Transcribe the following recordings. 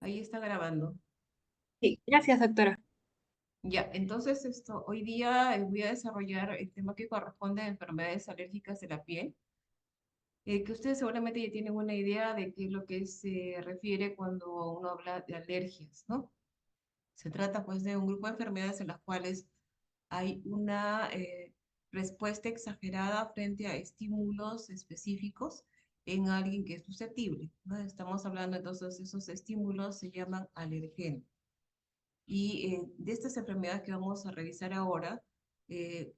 Ahí está grabando. Sí, gracias, doctora. Ya, entonces hoy día voy a desarrollar el tema que corresponde a enfermedades alérgicas de la piel, que ustedes seguramente ya tienen una idea de qué es lo que se refiere cuando uno habla de alergias, ¿no? Se trata pues de un grupo de enfermedades en las cuales hay una respuesta exagerada frente a estímulos específicos en alguien que es susceptible, ¿no? Estamos hablando entonces, esos estímulos se llaman alergenos. Y de estas enfermedades que vamos a revisar ahora, eh,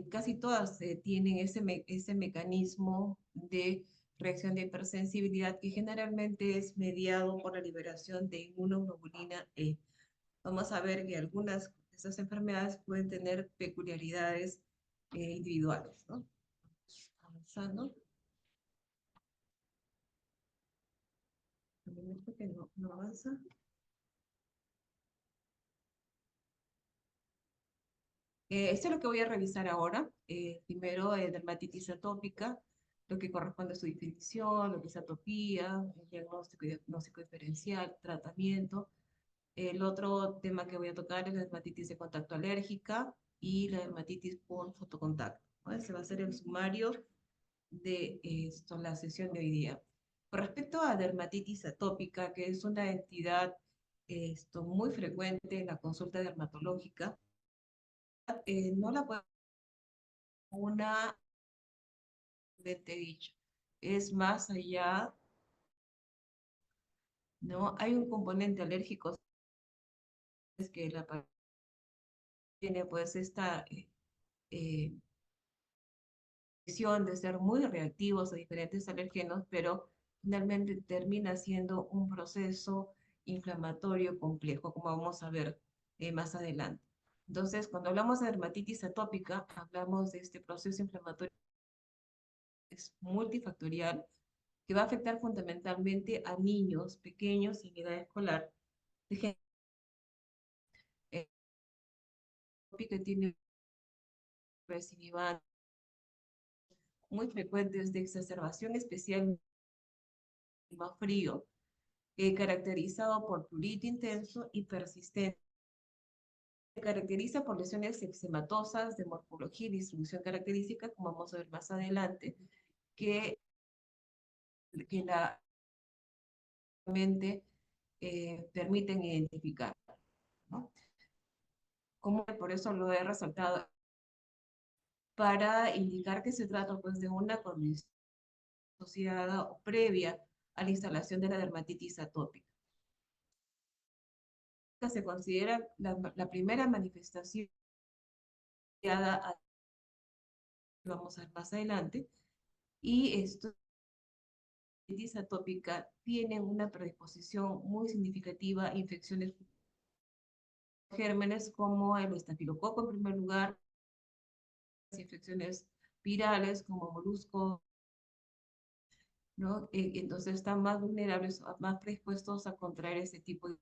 casi todas tienen ese mecanismo de reacción de hipersensibilidad que generalmente es mediado por la liberación de inmunoglobulina E. Vamos a ver que algunas de estas enfermedades pueden tener peculiaridades individuales, ¿no? Avanzando. Un momento que no avanza. Esto es lo que voy a revisar ahora. Primero, dermatitis atópica, lo que corresponde a su definición, lo que es atopía, el diagnóstico diferencial, tratamiento. El otro tema que voy a tocar es la dermatitis de contacto alérgica y la dermatitis por fotocontacto, ¿no? Ese va a ser el sumario de la sesión de hoy día. Con respecto a dermatitis atópica, que es una entidad muy frecuente en la consulta dermatológica, no la puedo una dicho, es más allá, ¿no? Hay un componente alérgico, es que la tiene pues esta eh, visión de ser muy reactivos a diferentes alergenos, pero finalmente termina siendo un proceso inflamatorio complejo, como vamos a ver más adelante. Entonces, cuando hablamos de dermatitis atópica, hablamos de este proceso inflamatorio que es multifactorial, que va a afectar fundamentalmente a niños pequeños en edad escolar. De eh, que tiene recidiva muy frecuentes de exacerbación especial más frío, caracterizado por prurito intenso y persistente. Se caracteriza por lesiones eczematosas de morfología y distribución característica, como vamos a ver más adelante, que, que la mente permiten identificar, ¿no? Como por eso lo he resaltado, para indicar que se trata pues, de una condición asociada o previa a la instalación de la dermatitis atópica. Se considera la primera manifestación a, vamos a ver más adelante, y esto dermatitis atópica tiene una predisposición muy significativa a infecciones gérmenes como el estafilococo en primer lugar, infecciones virales como moluscos, ¿no? Entonces están más vulnerables, más predispuestos a contraer ese tipo de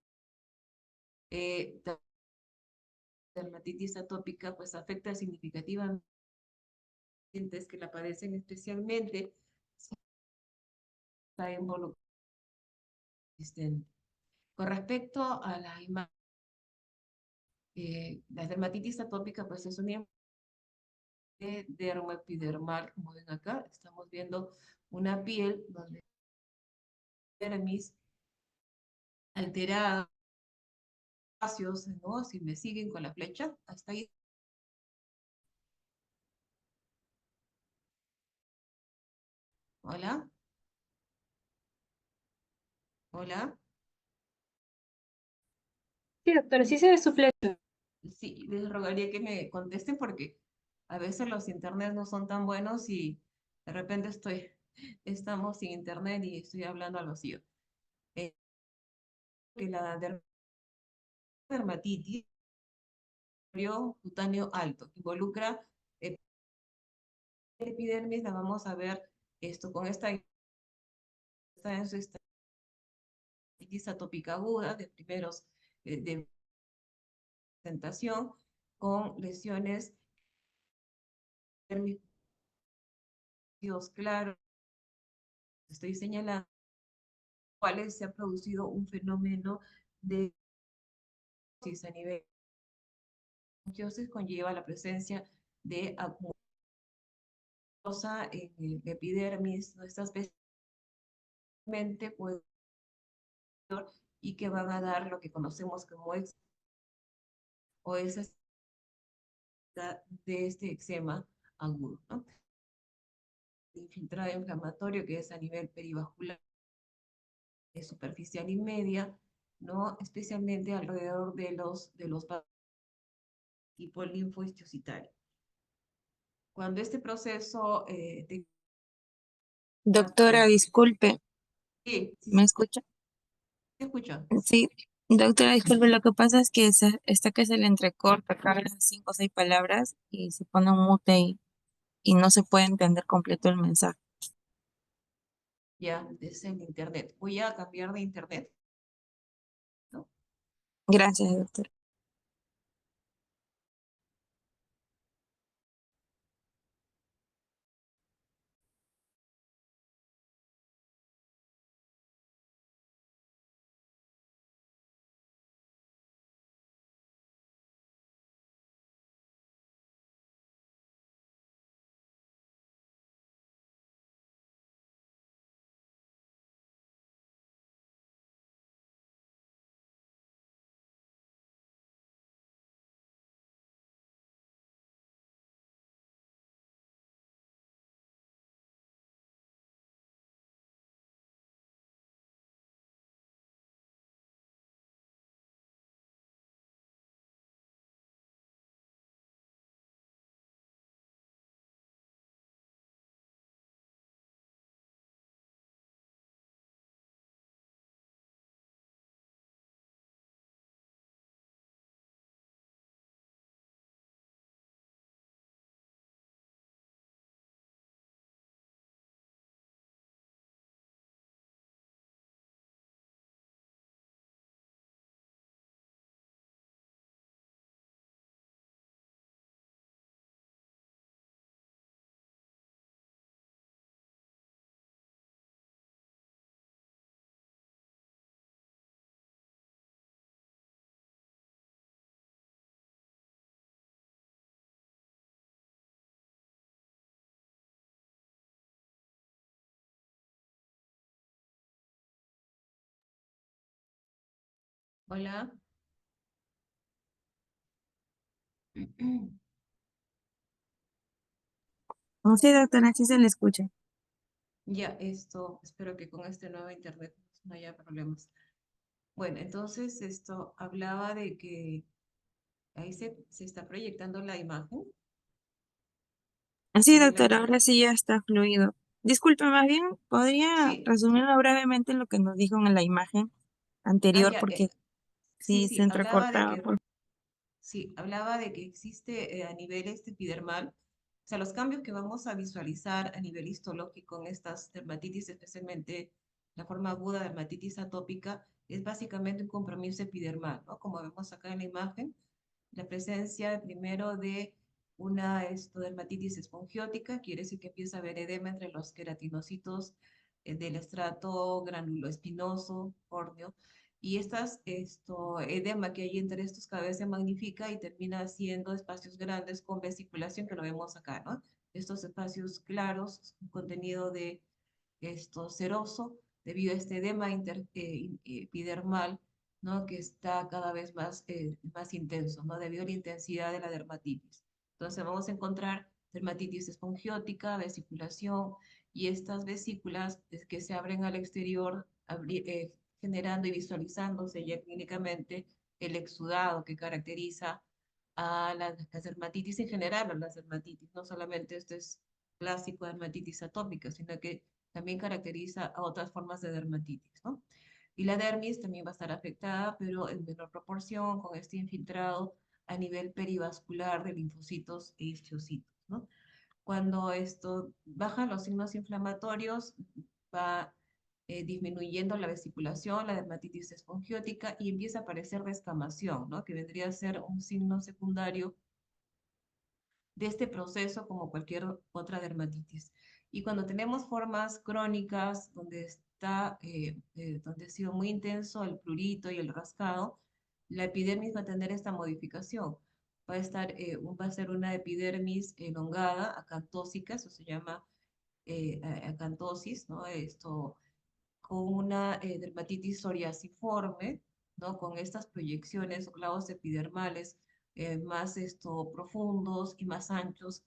dermatitis atópica, pues afecta significativamente que la padecen especialmente si está involucrado. Con respecto a la imagen, la dermatitis atópica, pues es una dermoepidermal, como ven acá, estamos viendo una piel donde la dermis alterada, espacios, ¿no? Si me siguen con la flecha, hasta ahí. Hola, hola. Sí, doctora, sí se ve su flecha. Sí, les rogaría que me contesten porque a veces los internet no son tan buenos y de repente estamos sin internet y estoy hablando al vacío. Eh, que la dermatitis cutáneo alto, que involucra epidermis, la vamos a ver con esta dermatitis atópica aguda de primeros de presentación con lesiones claros, estoy señalando cuales se ha producido un fenómeno de a nivel de conlleva la presencia de acumulación en el epidermis, ¿no? Estas veces pueden y que van a dar lo que conocemos como o esa de este eczema agudo, ¿no? Infiltrado inflamatorio que es a nivel perivascular, superficial y media, ¿no? Especialmente alrededor de los tipo linfohistiocytario. Cuando este proceso Doctora, disculpe, sí, sí, ¿me sí, escucha? ¿te escucho? Sí, doctora, disculpe, lo que pasa es que está que se le entrecorta cada 5 o 6 palabras y se pone un mute y no se puede entender completo el mensaje. Ya, desde el internet. Voy a cambiar de internet, ¿no? Gracias, doctora. Hola. Sí, doctora, sí se le escucha. Ya, espero que con este nuevo internet no haya problemas. Bueno, entonces esto hablaba de que ahí se está proyectando la imagen Sí, de la doctora, ahora sí ya está fluido. Disculpe, más bien, ¿podría sí, resumirlo brevemente lo que nos dijo en la imagen anterior? ya, Porque sí, sí se sí, entrecortaba. sí, hablaba de que existe a nivel epidermal, o sea, los cambios que vamos a visualizar a nivel histológico en estas dermatitis, especialmente la forma aguda de dermatitis atópica, es básicamente un compromiso epidermal, ¿no? Como vemos acá en la imagen, la presencia primero de una dermatitis espongiótica, quiere decir que empieza a haber edema entre los queratinocitos del estrato granuloespinoso, córneo, y edema que hay entre estos cada vez se magnifica y termina siendo espacios grandes con vesiculación que lo vemos acá, ¿no? Estos espacios claros, un contenido de seroso, debido a este edema epidermal, ¿no? Que está cada vez más intenso, ¿no? Debido a la intensidad de la dermatitis. Entonces vamos a encontrar dermatitis espongiótica, vesiculación, y estas vesículas que se abren al exterior, generando y visualizándose ya clínicamente el exudado que caracteriza a las dermatitis en general, a las dermatitis, no solamente este es clásico de dermatitis atópica, sino que también caracteriza a otras formas de dermatitis, ¿no? Y la dermis también va a estar afectada, pero en menor proporción, con este infiltrado a nivel perivascular de linfocitos e histocitos, ¿no? Cuando esto baja los signos inflamatorios, va disminuyendo la vesiculación, la dermatitis espongiótica y empieza a aparecer descamación, ¿no? Que vendría a ser un signo secundario de este proceso como cualquier otra dermatitis. Y cuando tenemos formas crónicas donde donde ha sido muy intenso el prurito y el rascado, la epidermis va a tener esta modificación. Va a ser una epidermis elongada, acantósica, eso se llama acantosis, ¿no? Con una dermatitis psoriasiforme, ¿no? Con estas proyecciones o clavos epidermales más profundos y más anchos,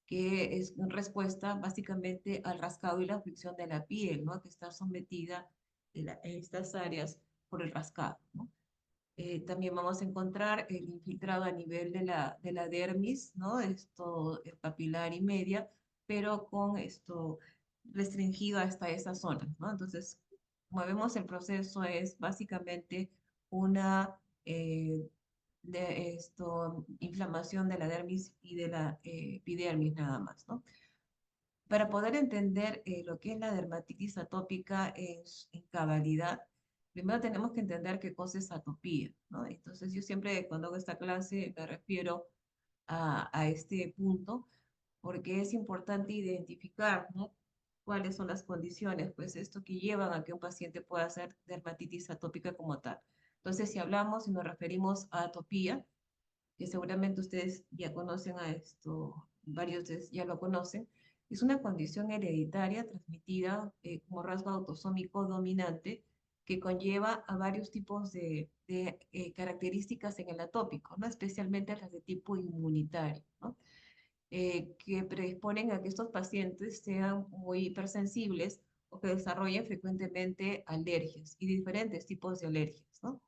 que es en respuesta básicamente al rascado y la fricción de la piel, ¿no? Que está sometida en estas áreas por el rascado, ¿no? También vamos a encontrar el infiltrado a nivel de la dermis, ¿no? Papilar y media, pero con esto restringido hasta esa zona, ¿no? Entonces, como vemos, el proceso es básicamente una inflamación de la dermis y de la epidermis nada más, ¿no? Para poder entender lo que es la dermatitis atópica en cabalidad, primero tenemos que entender qué cosa es atopía, ¿no? Entonces yo siempre cuando hago esta clase me refiero a este punto porque es importante identificar, ¿no? Cuáles son las condiciones, pues esto que llevan a que un paciente pueda hacer dermatitis atópica como tal. Entonces si hablamos y nos referimos a atopía, que seguramente ustedes ya conocen a esto, varios de ustedes ya lo conocen, es una condición hereditaria transmitida como rasgo autosómico dominante que conlleva a varios tipos de características en el atópico, ¿no? Especialmente las de tipo inmunitario, ¿no? Que predisponen a que estos pacientes sean muy hipersensibles o que desarrollen frecuentemente alergias y diferentes tipos de alergias, ¿no?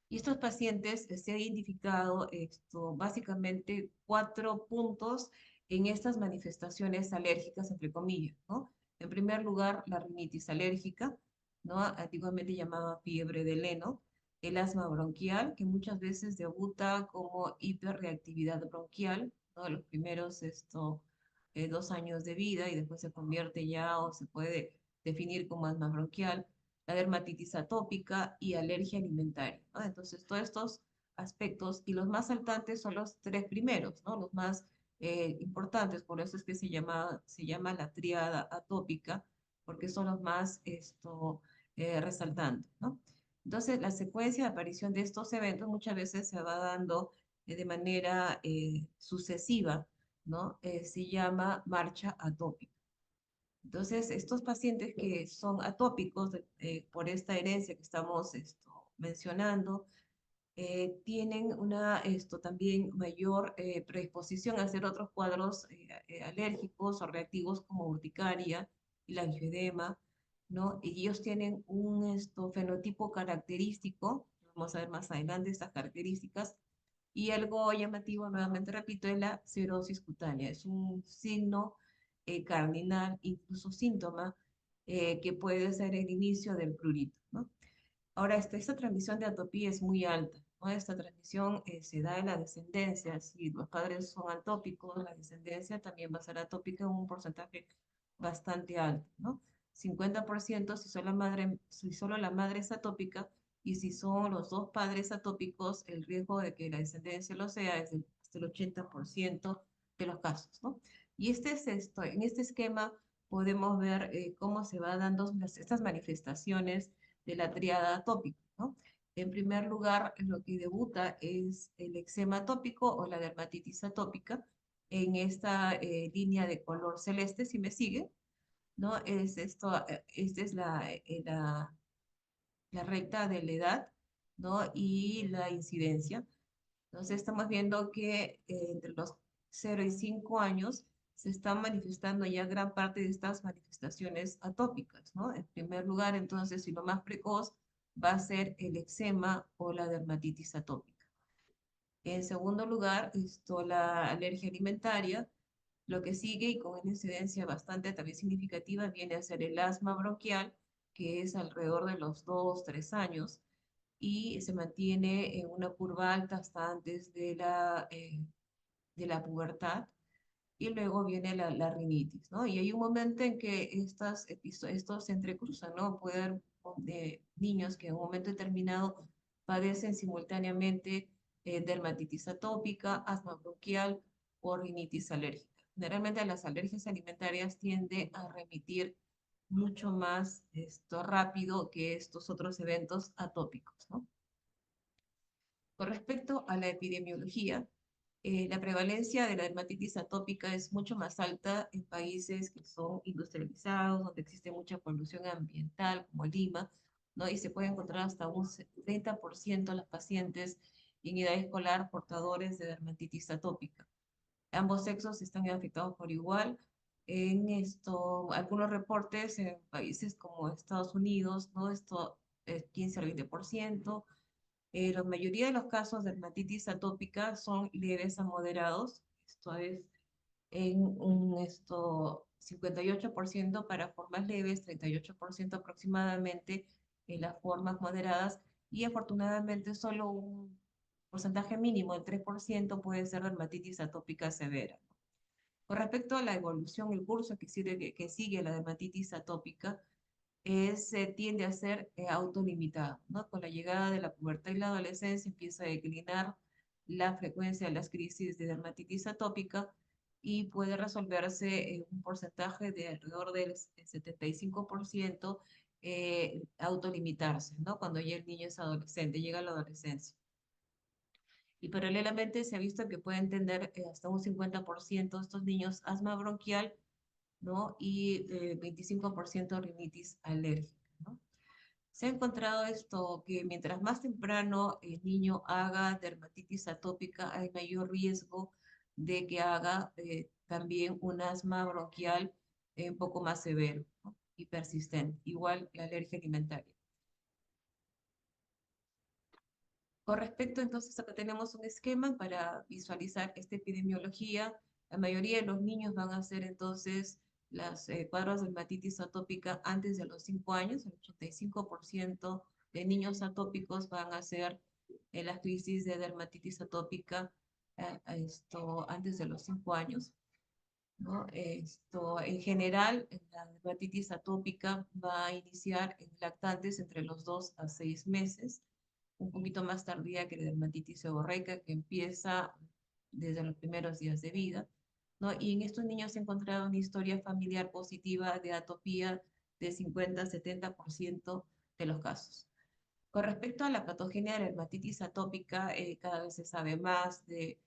Y estos pacientes se ha identificado básicamente 4 puntos en estas manifestaciones alérgicas, entre comillas, ¿no? En primer lugar, la rinitis alérgica, ¿no? Antiguamente llamada fiebre de Leno, el asma bronquial, que muchas veces debuta como hiperreactividad bronquial, ¿no? Los primeros 2 años de vida y después se convierte ya o se puede definir como asma bronquial, la dermatitis atópica y alergia alimentaria, ¿no? Entonces, todos estos aspectos, y los más saltantes son los 3 primeros, ¿no? Los más importantes, por eso es que se llama la tríada atópica, porque son los más resaltantes, ¿no? Entonces, la secuencia de aparición de estos eventos muchas veces se va dando de manera sucesiva, ¿no? Se llama marcha atópica. Entonces, estos pacientes que son atópicos por esta herencia que estamos mencionando, tienen también mayor predisposición a hacer otros cuadros alérgicos o reactivos como urticaria y la angioedema, ¿no? Y ellos tienen un fenotipo característico, vamos a ver más adelante estas características, y algo llamativo, nuevamente repito, es la cirrosis cutánea. Es un signo cardinal, incluso síntoma, que puede ser el inicio del prurito, ¿no? Ahora, esta transmisión de atopía es muy alta, ¿no? Esta transmisión se da en la descendencia. Si los padres son atópicos, la descendencia también va a ser atópica en un porcentaje bastante alto, ¿no? 50% si solo la madre es atópica, y si son los dos padres atópicos, el riesgo de que la descendencia lo sea es hasta el 80% de los casos, ¿no? Y en este esquema podemos ver cómo se van dando estas manifestaciones de la tríada atópica, ¿no? En primer lugar, lo que debuta es el eczema atópico o la dermatitis atópica en esta línea de color celeste, si me sigue, ¿no? Esta es la recta de la edad, ¿no? Y la incidencia. Entonces estamos viendo que entre los 0 y 5 años se están manifestando ya gran parte de estas manifestaciones atópicas, ¿no? En primer lugar, entonces, y lo más precoz, va a ser el eczema o la dermatitis atópica. En segundo lugar, la alergia alimentaria. Lo que sigue, y con una incidencia bastante también significativa, viene a ser el asma bronquial, que es alrededor de los 2, 3 años, y se mantiene en una curva alta hasta antes de la pubertad, y luego viene la rinitis, ¿no? Y hay un momento en que estos se entrecruzan, ¿no? Puede haber niños que en un momento determinado padecen simultáneamente dermatitis atópica, asma bronquial o rinitis alérgica. Generalmente las alergias alimentarias tienden a remitir mucho más rápido que estos otros eventos atópicos, ¿no? Con respecto a la epidemiología, la prevalencia de la dermatitis atópica es mucho más alta en países que son industrializados, donde existe mucha polución ambiental, como Lima, ¿no? Y se puede encontrar hasta un 30% de los pacientes en edad escolar portadores de dermatitis atópica. Ambos sexos están afectados por igual. Algunos reportes en países como Estados Unidos, ¿no? Esto es 15 al 20%. La mayoría de los casos de dermatitis atópica son leves a moderados. Esto es en un 58% para formas leves, 38% aproximadamente en las formas moderadas, y afortunadamente solo un porcentaje mínimo, el 3%, puede ser dermatitis atópica severa. Con respecto a la evolución, el curso que sigue la dermatitis atópica tiende a ser autolimitado, ¿no? Con la llegada de la pubertad y la adolescencia empieza a declinar la frecuencia de las crisis de dermatitis atópica y puede resolverse en un porcentaje de alrededor del 75%, autolimitarse, ¿no? Cuando ya el niño es adolescente, llega a la adolescencia. Y paralelamente se ha visto que pueden tener hasta un 50% de estos niños asma bronquial, ¿no? Y 25% rinitis alérgica, ¿no? Se ha encontrado esto, que mientras más temprano el niño haga dermatitis atópica, hay mayor riesgo de que haga también un asma bronquial un poco más severo, ¿no? Y persistente, igual la alergia alimentaria. Con respecto, entonces, acá tenemos un esquema para visualizar esta epidemiología. La mayoría de los niños van a hacer entonces las cuadros de dermatitis atópica antes de los 5 años. El 85% de niños atópicos van a hacer las crisis de dermatitis atópica antes de los 5 años, ¿no? En general, la dermatitis atópica va a iniciar en lactantes entre los 2 a 6 meses, un poquito más tardía que la dermatitis seborreica, que empieza desde los primeros días de vida, ¿no? Y en estos niños se ha encontrado una historia familiar positiva de atopía de 50-70% de los casos. Con respecto a la patogenia de la dermatitis atópica, cada vez se sabe más de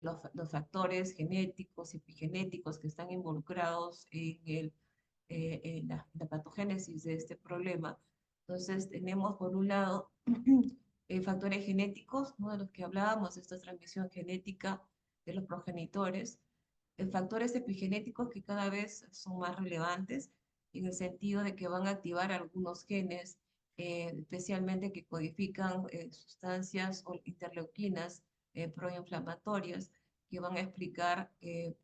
los factores genéticos y epigenéticos que están involucrados en la patogénesis de este problema. Entonces, tenemos por un lado factores genéticos, ¿no? De los que hablábamos, esta transmisión genética de los progenitores, factores epigenéticos que cada vez son más relevantes en el sentido de que van a activar algunos genes, especialmente que codifican sustancias o interleuquinas proinflamatorias que van a explicar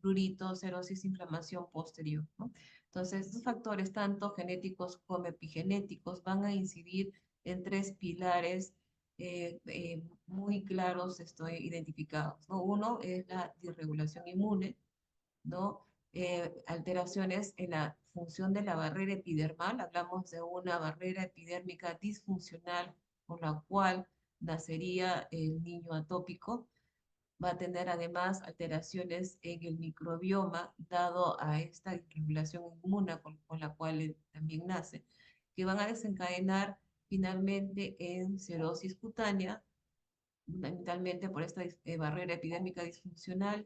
prurito, cirrosis, inflamación posterior, ¿no? Entonces, estos factores, tanto genéticos como epigenéticos, van a incidir en tres pilares muy claros, identificados, ¿no? Uno es la disregulación inmune, ¿no? Alteraciones en la función de la barrera epidermal. Hablamos de una barrera epidérmica disfuncional con la cual nacería el niño atópico. Va a tener además alteraciones en el microbioma dado a esta regulación inmune con la cual él también nace, que van a desencadenar finalmente en cirrosis cutánea, fundamentalmente por esta barrera epidérmica disfuncional,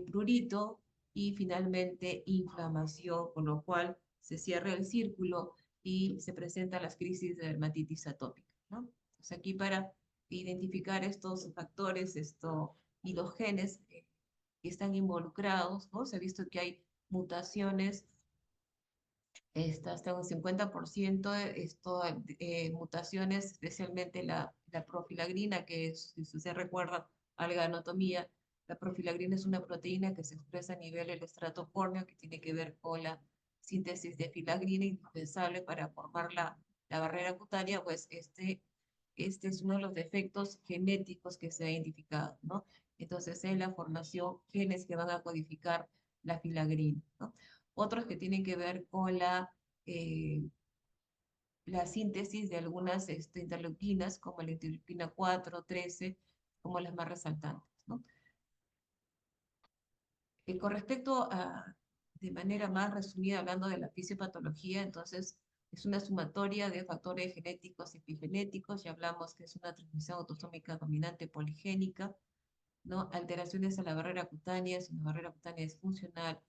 prurito y finalmente inflamación, con lo cual se cierra el círculo y se presentan las crisis de dermatitis atópica, ¿no? Entonces aquí para identificar estos factores y los genes que están involucrados, ¿no? Se ha visto que hay mutaciones, hasta un 50% mutaciones, especialmente la profilagrina, que es, si se recuerda a la anatomía, la profilagrina es una proteína que se expresa a nivel del estrato córneo, que tiene que ver con la síntesis de filagrina, indispensable para formar la barrera cutánea. Pues este es uno de los defectos genéticos que se ha identificado, ¿no? Entonces, en la formación, genes que van a codificar la filagrina, ¿no? Otros que tienen que ver con eh, la síntesis de algunas interleuquinas, como la interleuquina 4, 13, como las más resaltantes, ¿no? Con respecto a de manera más resumida, hablando de la fisiopatología, entonces es una sumatoria de factores genéticos y epigenéticos, ya hablamos que es una transmisión autosómica dominante poligénica, ¿no? Alteraciones a la barrera cutánea, si una barrera cutánea disfuncional,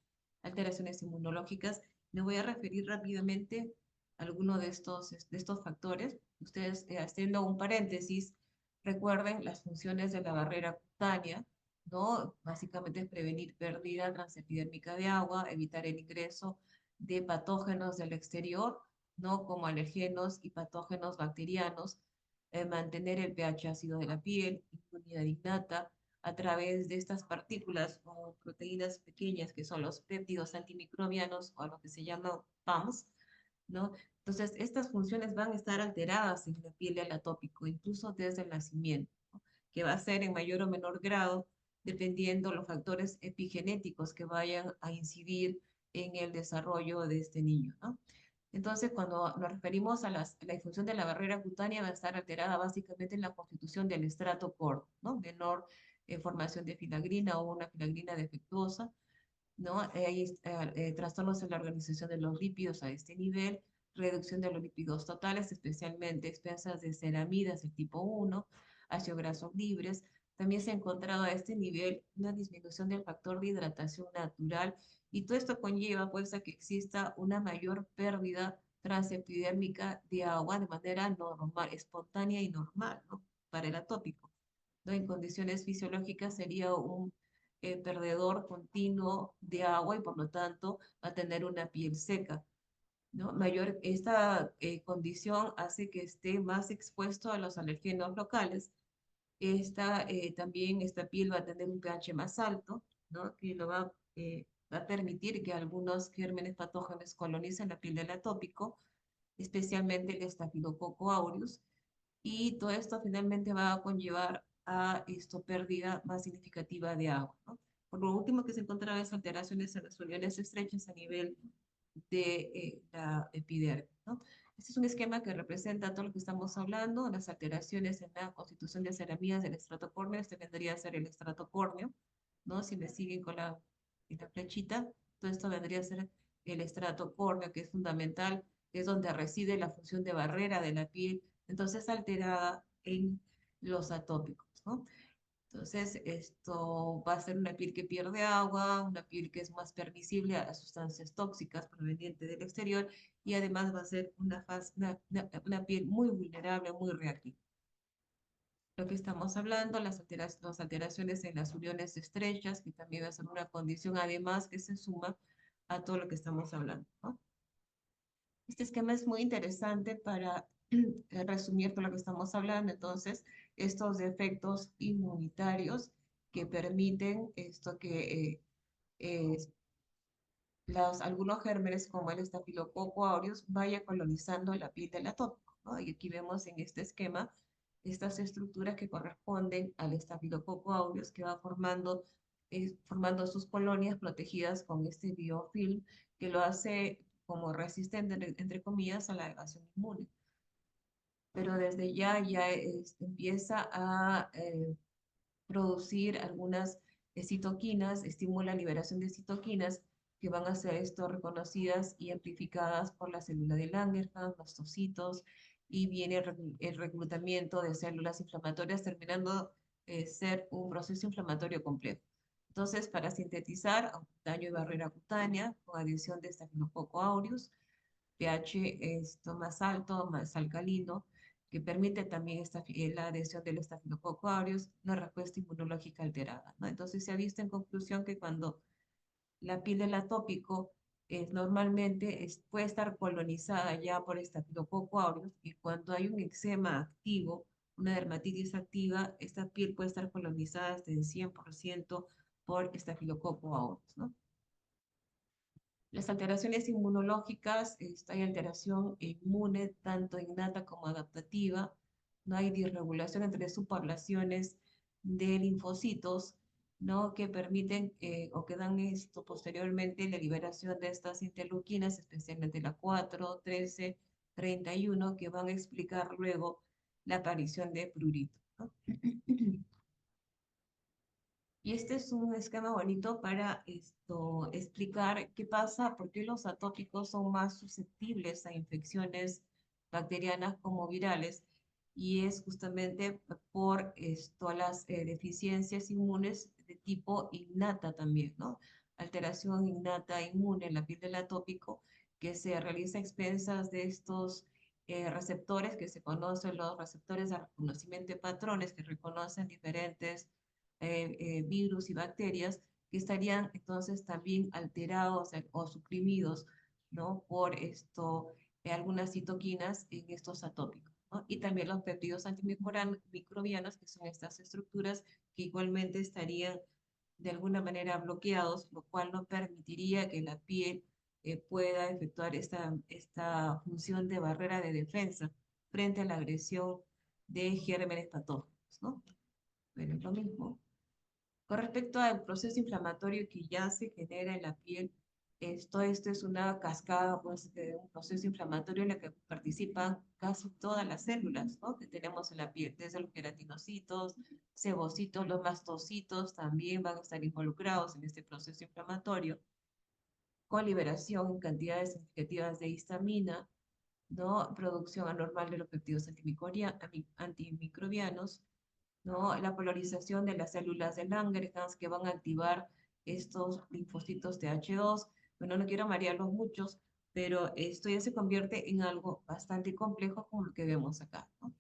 alteraciones inmunológicas. Me voy a referir rápidamente a algunos de estos factores. Ustedes, haciendo un paréntesis, recuerden las funciones de la barrera cutánea, ¿no? Básicamente es prevenir pérdida transepidérmica de agua, evitar el ingreso de patógenos del exterior, ¿no? Como alergenos y patógenos bacterianos, mantener el pH ácido de la piel, inmunidad innata, a través de estas partículas o proteínas pequeñas que son los péptidos antimicrobianos o lo que se llama PAMs, ¿no? Entonces, estas funciones van a estar alteradas en la piel del atópico, incluso desde el nacimiento, ¿no? Que va a ser en mayor o menor grado dependiendo los factores epigenéticos que vayan a incidir en el desarrollo de este niño, ¿no? Entonces, cuando nos referimos a la disfunción de la barrera cutánea, va a estar alterada básicamente en la constitución del estrato corto, ¿no? Menor formación de filagrina o una filagrina defectuosa, ¿no? Hay trastornos en la organización de los lípidos a este nivel, reducción de los lípidos totales, especialmente expensas de ceramidas del tipo 1, ácidos grasos libres. También se ha encontrado a este nivel una disminución del factor de hidratación natural y todo esto conlleva pues a que exista una mayor pérdida transepidérmica de agua de manera normal, espontánea y normal, ¿no? Para el atópico, ¿no? En condiciones fisiológicas sería un perdedor continuo de agua y por lo tanto va a tener una piel seca, ¿no? Esta condición hace que esté más expuesto a los alergenos locales. También esta piel va a tener un pH más alto, ¿no? Que va a permitir que algunos gérmenes patógenos colonicen la piel del atópico, especialmente el Staphylococcus aureus, y todo esto finalmente va a conllevar a esto pérdida más significativa de agua, ¿no? Por lo último que se encontraba es alteraciones en las uniones estrechas a nivel de la epidermis, ¿no? Este es un esquema que representa todo lo que estamos hablando, las alteraciones en la constitución de ceramidas del estrato córneo. Este vendría a ser el estrato córneo, ¿no? Si me siguen con la flechita, todo esto vendría a ser el estrato córneo, que es fundamental, es donde reside la función de barrera de la piel, entonces alterada en los atópicos, ¿no? Entonces, esto va a ser una piel que pierde agua, una piel que es más permisible a sustancias tóxicas provenientes del exterior y además va a ser una piel muy vulnerable, muy reactiva. Lo que estamos hablando, las alteraciones en las uniones estrechas, que también va a ser una condición además que se suma a todo lo que estamos hablando, ¿no? Este esquema es muy interesante para resumir todo lo que estamos hablando. Entonces, estos defectos inmunitarios que permiten esto que eh, algunos gérmenes como el Staphylococcus aureus vaya colonizando la piel del atópico, ¿no? Y aquí vemos en este esquema estas estructuras que corresponden al Staphylococcus aureus que va formando sus colonias protegidas con este biofilm que lo hace como resistente, entre comillas, a la evasión inmune. Pero desde ya empieza a producir algunas citoquinas, estimula la liberación de citoquinas que van a ser esto reconocidas y amplificadas por la célula de Langerhans, mastocitos, y viene el reclutamiento de células inflamatorias, terminando ser un proceso inflamatorio complejo. Entonces, para sintetizar, daño de barrera cutánea con adición de Staphylococcus aureus, pH esto más alto, más alcalino, que permite también la adhesión del Staphylococcus aureus, una respuesta inmunológica alterada, ¿no? Entonces se ha visto en conclusión que cuando la piel del atópico normalmente puede estar colonizada ya por Staphylococcus aureus y cuando hay un eczema activo, una dermatitis activa, esta piel puede estar colonizada hasta en 100% por Staphylococcus aureus, ¿no? Las alteraciones inmunológicas, hay alteración inmune tanto innata como adaptativa, no hay disregulación entre subpoblaciones de linfocitos, ¿no? Que permiten o que dan esto posteriormente la liberación de estas interleuquinas, especialmente la 4, 13, 31, que van a explicar luego la aparición de prurito, ¿no? Y este es un esquema bonito para explicar qué pasa, por qué los atópicos son más susceptibles a infecciones bacterianas como virales. Y es justamente por las deficiencias inmunes de tipo innata también, ¿no? Alteración innata inmune en la piel del atópico que se realiza a expensas de estos receptores que se conocen, los receptores de reconocimiento de patrones que reconocen diferentes virus y bacterias que estarían entonces también alterados o suprimidos, ¿no? Por algunas citoquinas en estos atópicos, ¿no? Y también los péptidos antimicrobianos, que son estas estructuras que igualmente estarían de alguna manera bloqueados, lo cual no permitiría que la piel pueda efectuar esta función de barrera de defensa frente a la agresión de gérmenes patógenos, ¿no? Pero es lo mismo. Con respecto al proceso inflamatorio que ya se genera en la piel, esto es una cascada pues, de un proceso inflamatorio en el que participan casi todas las células, ¿no? Que tenemos en la piel, desde los queratinocitos, sebocitos, los mastocitos también van a estar involucrados en este proceso inflamatorio, con liberación en cantidades significativas de histamina, ¿no? Producción anormal de los péptidos antimicrobianos, ¿no? La polarización de las células de Langerhans que van a activar estos linfocitos TH2. Bueno, no quiero marearlos muchos, pero esto ya se convierte en algo bastante complejo como lo que vemos acá, ¿no?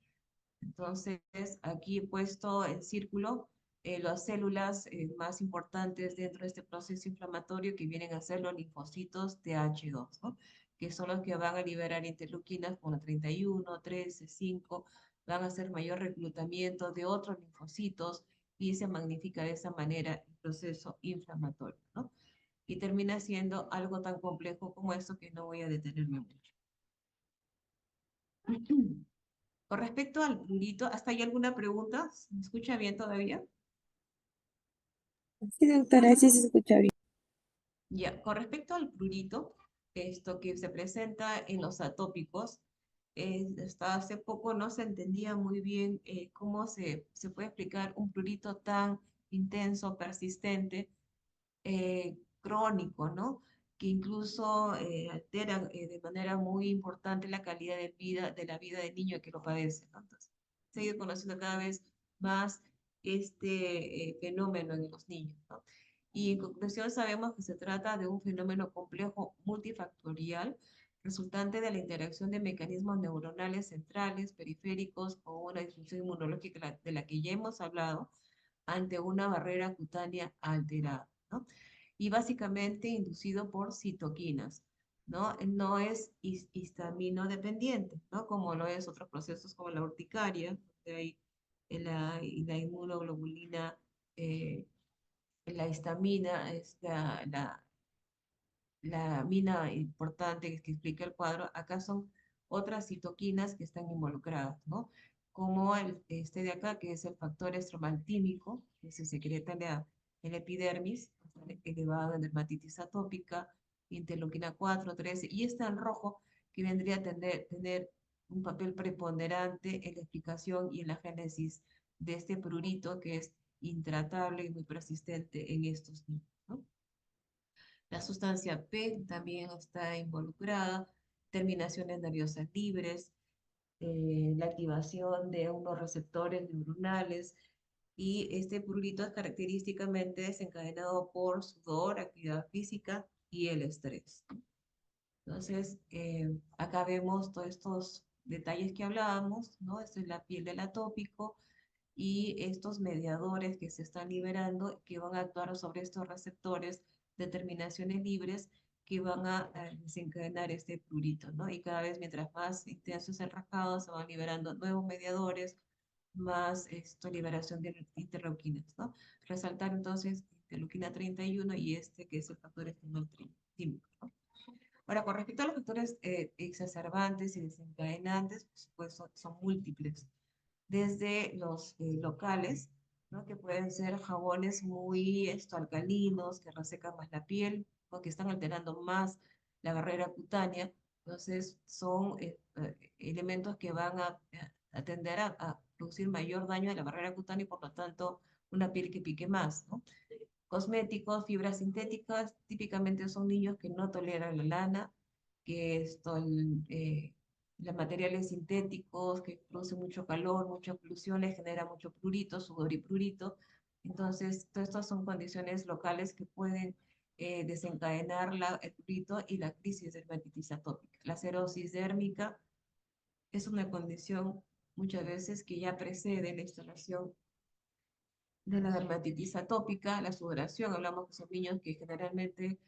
Entonces, aquí he puesto en círculo las células más importantes dentro de este proceso inflamatorio que vienen a ser los linfocitos TH2, ¿no? Que son los que van a liberar interleuquinas como 31, 13, 5, van a hacer mayor reclutamiento de otros linfocitos y se magnifica de esa manera el proceso inflamatorio, ¿no? Y termina siendo algo tan complejo como esto que no voy a detenerme mucho. Con respecto al prurito, ¿hasta hay alguna pregunta? ¿Me escucha bien todavía? Sí, doctora, sí se escucha bien. Ya, con respecto al prurito, esto que se presenta en los atópicos, hasta hace poco no se entendía muy bien cómo se puede explicar un prurito tan intenso, persistente, crónico, ¿no? Que incluso alteran de manera muy importante la calidad de la vida del niño que lo padece, ¿no? Entonces, se ha ido conociendo cada vez más este fenómeno en los niños, ¿no? Y en conclusión sabemos que se trata de un fenómeno complejo multifactorial resultante de la interacción de mecanismos neuronales centrales, periféricos o una disfunción inmunológica de la que ya hemos hablado ante una barrera cutánea alterada, ¿no? Y básicamente inducido por citoquinas, ¿no? No es histamino dependiente, ¿no? Como lo es otros procesos como la urticaria, donde hay la inmunoglobulina, la histamina, es la mina importante que explica el cuadro, acá son otras citoquinas que están involucradas, ¿no? Como este de acá, que es el factor estromaltínico, que se secreta en la epidermis, elevado en dermatitis atópica, interleuquina 4, 13, y está en rojo, que vendría a tener un papel preponderante en la explicación y en la génesis de este prurito que es intratable y muy persistente en estos niños, ¿no? La sustancia P también está involucrada, terminaciones nerviosas libres, la activación de unos receptores neuronales, y este prurito es característicamente desencadenado por sudor, actividad física y el estrés. Entonces, acá vemos todos estos detalles que hablábamos, ¿no? Esto es la piel del atópico y estos mediadores que se están liberando que van a actuar sobre estos receptores de terminaciones libres que van a desencadenar este prurito, ¿no? Y cada vez mientras más intenso es el rascado, se van liberando nuevos mediadores, más liberación de interleuquinas, ¿no? Resaltar entonces interleuquina 31 y este que es el factor estimulativo, ¿no? Ahora, con respecto a los factores exacerbantes y desencadenantes, pues son múltiples desde los locales, ¿no? Que pueden ser jabones muy alcalinos, que resecan más la piel, o que están alterando más la barrera cutánea. Entonces, son elementos que van a tender a producir mayor daño a la barrera cutánea y por lo tanto una piel que pique más, ¿no? Cosméticos, fibras sintéticas, típicamente son niños que no toleran la lana, que los materiales sintéticos que producen mucho calor, mucha polución, les genera mucho prurito, sudor y prurito. Entonces, todas estas son condiciones locales que pueden desencadenar el prurito y la crisis de dermatitis atópica. La cerosis dérmica es una condición muchas veces que ya precede la instalación de la dermatitis atópica, la sudoración. Hablamos que son niños que generalmente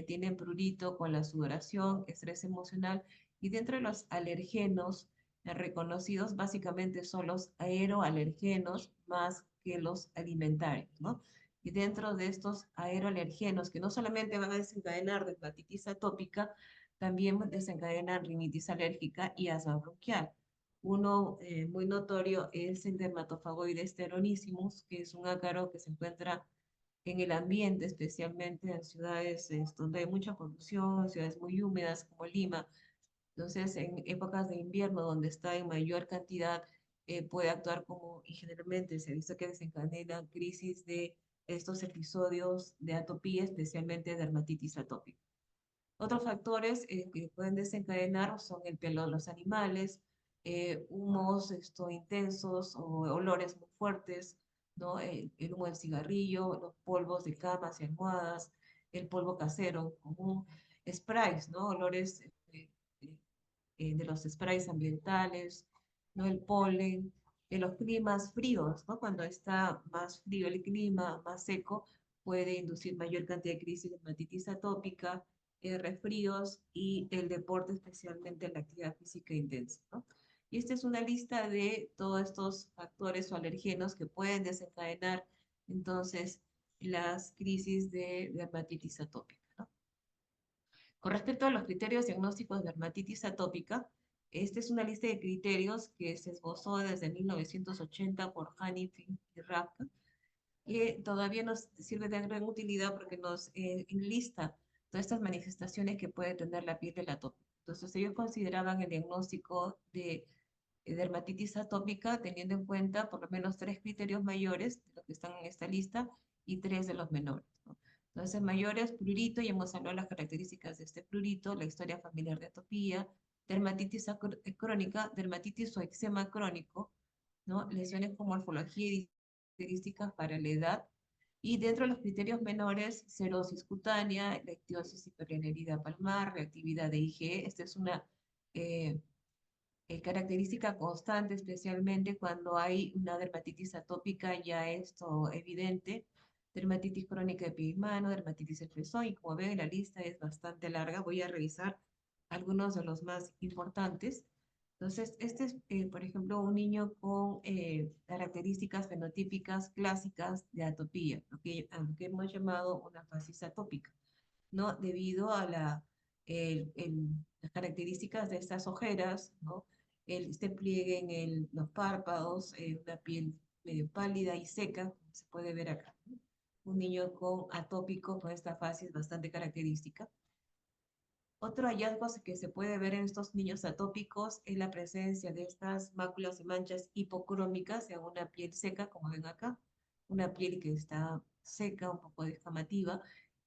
tienen prurito con la sudoración, estrés emocional, y dentro de los alergenos reconocidos básicamente son los aeroalergenos más que los alimentarios, ¿no? Y dentro de estos aeroalergenos, que no solamente van a desencadenar dermatitis atópica, también desencadenan rinitis alérgica y asma bronquial. Uno muy notorio es el Dermatofagoides teronissimus, que es un ácaro que se encuentra en el ambiente, especialmente en ciudades donde hay mucha polución, ciudades muy húmedas como Lima. Entonces, en épocas de invierno, donde está en mayor cantidad, puede actuar como, y generalmente se ha visto que desencadena crisis de estos episodios de atopía, especialmente dermatitis atópica. Otros factores que pueden desencadenar son el pelo de los animales, humos intensos o olores muy fuertes, ¿no? El humo del cigarrillo, los polvos de camas y almohadas, el polvo casero común, sprays, ¿no? Olores de los sprays ambientales, ¿no? El polen, de los climas fríos, ¿no? Cuando está más frío el clima, más seco, puede inducir mayor cantidad de crisis de dermatitis atópica, resfríos y el deporte, especialmente la actividad física intensa, ¿no? Y esta es una lista de todos estos factores o alergenos que pueden desencadenar entonces las crisis de dermatitis atópica, ¿no? Con respecto a los criterios diagnósticos de dermatitis atópica, esta es una lista de criterios que se esbozó desde 1980 por Hanifin y Rafka, que todavía nos sirve de gran utilidad porque nos enlista todas estas manifestaciones que puede tener la piel del atópico. Entonces ellos consideraban el diagnóstico de dermatitis atópica teniendo en cuenta por lo menos 3 criterios mayores de los que están en esta lista y 3 de los menores, ¿no? Entonces, mayores, prurito, y hemos hablado de las características de este prurito, la historia familiar de atopía, dermatitis crónica, dermatitis o eczema crónico, ¿no? Lesiones con morfología y características para la edad, y dentro de los criterios menores, serosis cutánea, la ictiosis hiperionerida palmar, reactividad de IgE. Esta es una eh, característica constante, especialmente cuando hay una dermatitis atópica ya esto evidente, dermatitis crónica de pie y mano, dermatitis de fezón, y como ven la lista es bastante larga, voy a revisar algunos de los más importantes. Entonces, este es, por ejemplo, un niño con características fenotípicas clásicas de atopía, lo que hemos llamado una facies atópica, ¿no? Debido a las características de estas ojeras, ¿no? Este pliegue en los párpados, una piel medio pálida y seca, como se puede ver acá, ¿no? Un niño con atópico con esta fase es bastante característica. Otro hallazgo que se puede ver en estos niños atópicos es la presencia de estas máculas y manchas hipocrómicas en una piel seca, como ven acá, una piel que está seca, un poco descamativa,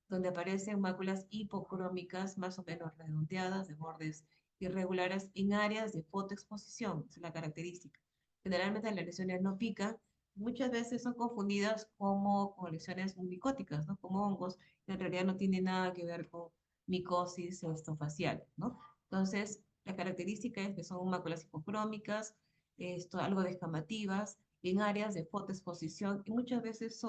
donde aparecen máculas hipocrómicas más o menos redondeadas, de bordes irregulares en áreas de fotoexposición, es la característica. Generalmente las lesiones no pican, muchas veces son confundidas como con lesiones micóticas, ¿no? Como hongos, que en realidad no tiene nada que ver con micosis facial, ¿no? Entonces, la característica es que son máculas hipocrómicas, algo descamativas, en áreas de fotoexposición, y muchas veces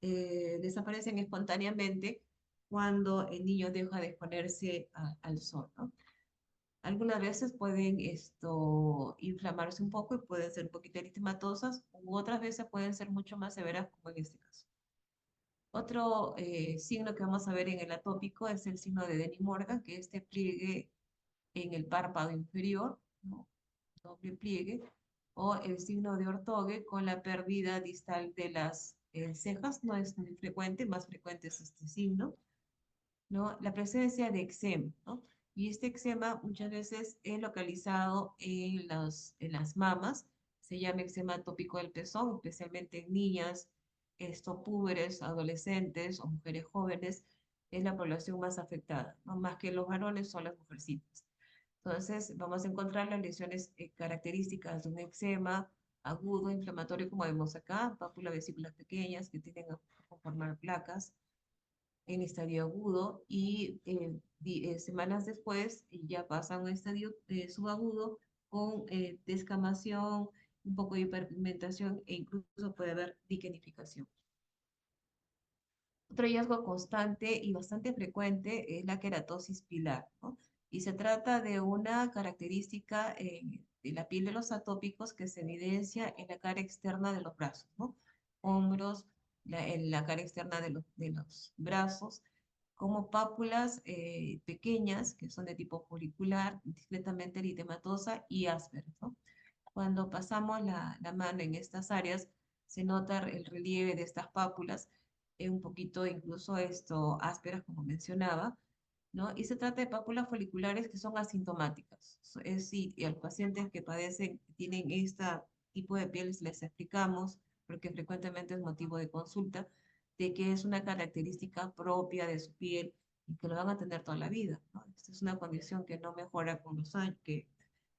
desaparecen espontáneamente cuando el niño deja de exponerse al sol, ¿no? Algunas veces pueden inflamarse un poco y pueden ser un poquito eritematosas, u otras veces pueden ser mucho más severas, como en este caso. Otro signo que vamos a ver en el atópico es el signo de Denny-Morgan, que es este pliegue en el párpado inferior, ¿no? Doble pliegue, o el signo de Ortogue con la pérdida distal de las cejas, no es muy frecuente, más frecuente es este signo, ¿no? La presencia de eczema, ¿no? Y este eczema muchas veces es localizado en las mamas, se llama eczema atópico del pezón, especialmente en niñas, púberes, adolescentes o mujeres jóvenes es la población más afectada, ¿no? Más que los varones son las mujercitas. Entonces, vamos a encontrar las lesiones características de un eczema agudo, inflamatorio, como vemos acá, pápulas vesículas pequeñas que tienden a formar placas en estadio agudo y semanas después ya pasan a un estadio subagudo con descamación, un poco de hiperpigmentación e incluso puede haber liquenificación. Otro hallazgo constante y bastante frecuente es la queratosis pilar, ¿no? Y se trata de una característica de la piel de los atópicos que se evidencia en la cara externa de los brazos, ¿no? Hombros, en la cara externa de los brazos, como pápulas pequeñas que son de tipo folicular, discretamente eritematosa y ásperas, ¿no? Cuando pasamos la mano en estas áreas, se nota el relieve de estas pápulas, un poquito incluso ásperas, como mencionaba, ¿no? Y se trata de pápulas foliculares que son asintomáticas. Es decir, y a los pacientes que padecen, tienen este tipo de piel, les explicamos, porque frecuentemente es motivo de consulta, de que es una característica propia de su piel y que lo van a tener toda la vida, ¿no? Esta es una condición que no mejora con los años, que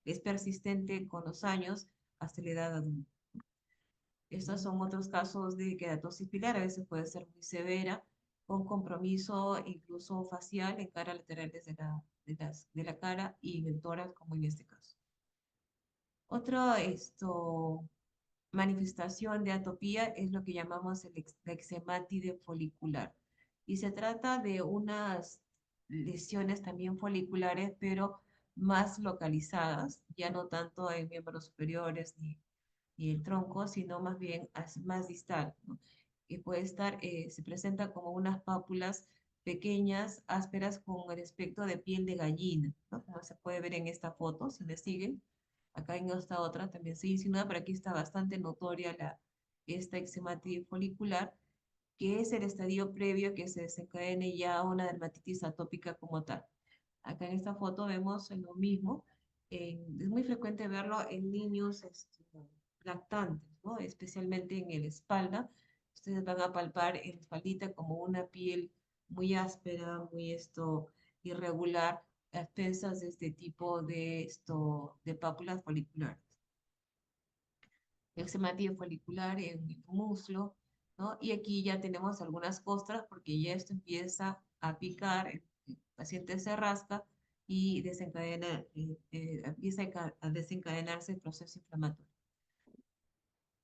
es persistente con los años hasta la edad adulta. Estos son otros casos de queratosis pilar, a veces puede ser muy severa, con compromiso incluso facial en cara laterales de la cara y en el tórax, como en este caso. Otra manifestación de atopía es lo que llamamos la eczematide folicular. Y se trata de unas lesiones también foliculares, pero más localizadas, ya no tanto en miembros superiores ni el tronco, sino más bien más distal, ¿no? Que puede estar, se presenta como unas pápulas pequeñas, ásperas, con el aspecto de piel de gallina, ¿no? Como se puede ver en esta foto, si me siguen. Acá en esta otra también se insinúa, pero aquí está bastante notoria esta eczematis folicular, que es el estadio previo que se desencadene ya una dermatitis atópica como tal. Acá en esta foto vemos lo mismo. Es muy frecuente verlo en niños lactantes, ¿no? Especialmente en la espalda. Ustedes van a palpar en la espaldita como una piel muy áspera, muy irregular, a expensas de este tipo de pápulas foliculares. Eczematis folicular en el muslo, ¿no? Y aquí ya tenemos algunas costras porque ya esto empieza a picar, el paciente se rasca y desencadena, empieza a desencadenarse el proceso inflamatorio.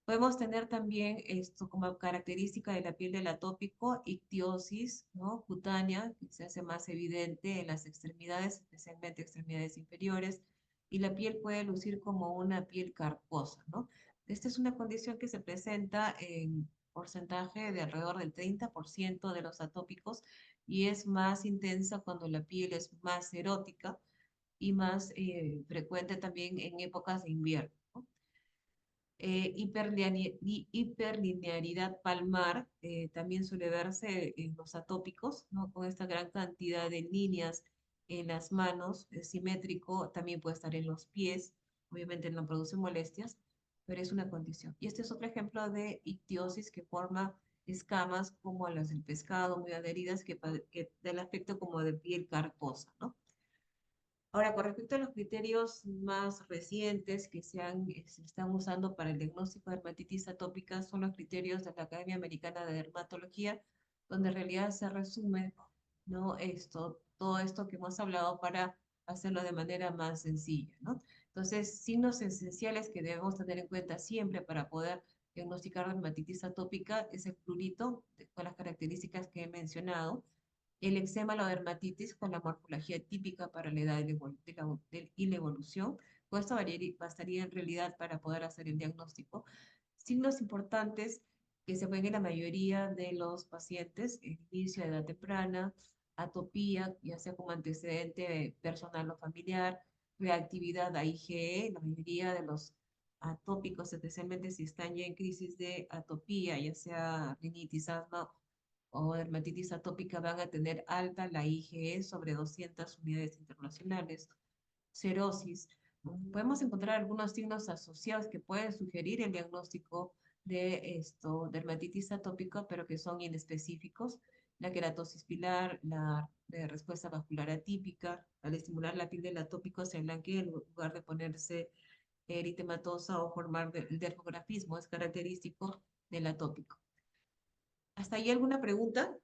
Podemos tener también esto como característica de la piel del atópico, ictiosis, ¿no? Cutánea, que se hace más evidente en las extremidades, especialmente extremidades inferiores, y la piel puede lucir como una piel carcosa, ¿no? Esta es una condición que se presenta en porcentaje de alrededor del 30% de los atópicos y es más intensa cuando la piel es más erótica y más frecuente también en épocas de invierno, ¿no? Hiperlinearidad palmar también suele verse en los atópicos, ¿no? Con esta gran cantidad de líneas en las manos, es simétrico, también puede estar en los pies, obviamente no produce molestias, pero es una condición. Y este es otro ejemplo de ictiosis que forma escamas como las del pescado, muy adheridas, que da el aspecto como de piel carcosa, ¿no? Ahora, con respecto a los criterios más recientes que se están usando para el diagnóstico de dermatitis atópica, son los criterios de la Academia Americana de Dermatología, donde en realidad se resume, ¿no? Todo esto que hemos hablado para hacerlo de manera más sencilla, ¿no? Entonces, signos esenciales que debemos tener en cuenta siempre para poder diagnosticar dermatitis atópica es el prurito, con las características que he mencionado, el eczema, la dermatitis con la morfología típica para la edad y la evolución. Pues esto bastaría en realidad para poder hacer el diagnóstico. Signos importantes que se ven en la mayoría de los pacientes: el inicio de edad temprana, atopía, ya sea como antecedente personal o familiar, reactividad a IgE, la mayoría de los atópicos, especialmente si están ya en crisis de atopía, ya sea rinitis, asma o dermatitis atópica, van a tener alta la IgE sobre 200 unidades internacionales. Cerosis. Podemos encontrar algunos signos asociados que pueden sugerir el diagnóstico de dermatitis atópica, pero que son inespecíficos. La queratosis pilar, la de respuesta vascular atípica, al estimular la piel del atópico se blanquea en lugar de ponerse eritematosa o formar dermografismo, es característico del atópico. ¿Hasta ahí alguna pregunta?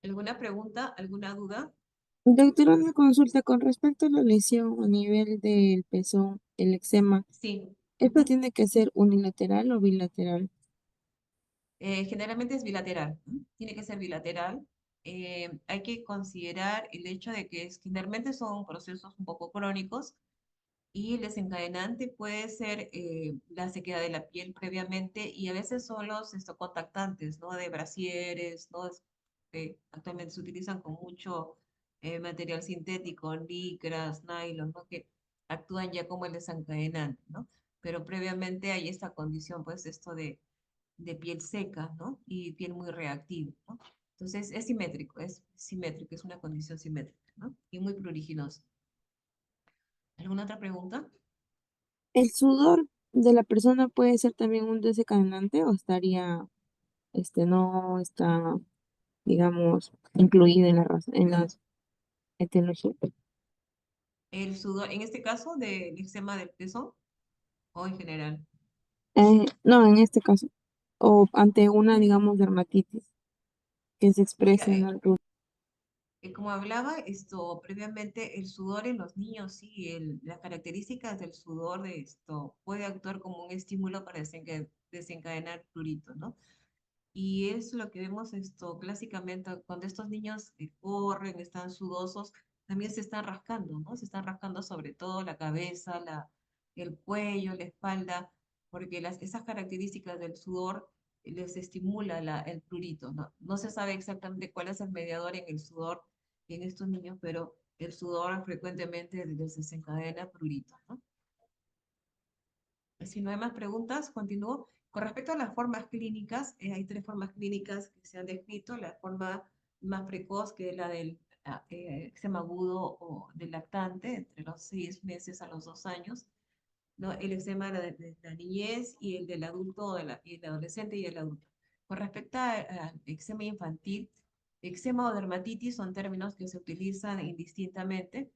¿Alguna pregunta? ¿Alguna duda? Doctora, una consulta con respecto a la lesión a nivel del pezón, el eczema. Sí. ¿Esto tiene que ser unilateral o bilateral? Generalmente es bilateral, ¿no? Tiene que ser bilateral. Hay que considerar el hecho de que generalmente son procesos un poco crónicos y el desencadenante puede ser la sequedad de la piel previamente y a veces son los contactantes, ¿no? De brasieres, ¿no? Actualmente se utilizan con mucho material sintético, licras, nylon, ¿no? Que actúan ya como el desencadenante, ¿no? Pero previamente hay esta condición, pues esto de piel seca, ¿no? Y piel muy reactiva, ¿no? Entonces es simétrico, es una condición simétrica, ¿no? Y muy pruriginosa. ¿Alguna otra pregunta? ¿El sudor de la persona puede ser también un desencadenante o no está, digamos, incluido en en las etiologías? El sudor, en este caso, del eczema del pezón o en general. No, en este caso, o ante una, digamos, dermatitis que se Mira, expresa en algo. como hablaba previamente, el sudor en los niños, sí, las características del sudor de puede actuar como un estímulo para desencadenar prurito, ¿no? Y es lo que vemos clásicamente cuando estos niños corren, están sudosos, también se están rascando, ¿no? Se están rascando sobre todo la cabeza, el cuello, la espalda, porque esas características del sudor les estimula el prurito, ¿no? No se sabe exactamente cuál es el mediador en el sudor en estos niños, pero el sudor frecuentemente les desencadena prurito, ¿no? Si no hay más preguntas, continúo. Con respecto a las formas clínicas, hay tres formas clínicas que se han descrito. La forma más precoz, que es la del eczema agudo o del lactante, entre los 6 meses a los 2 años, ¿no? El eczema de la niñez y el del adulto, y el adolescente y el adulto. Con respecto al eczema infantil, eczema o dermatitis son términos que se utilizan indistintamente.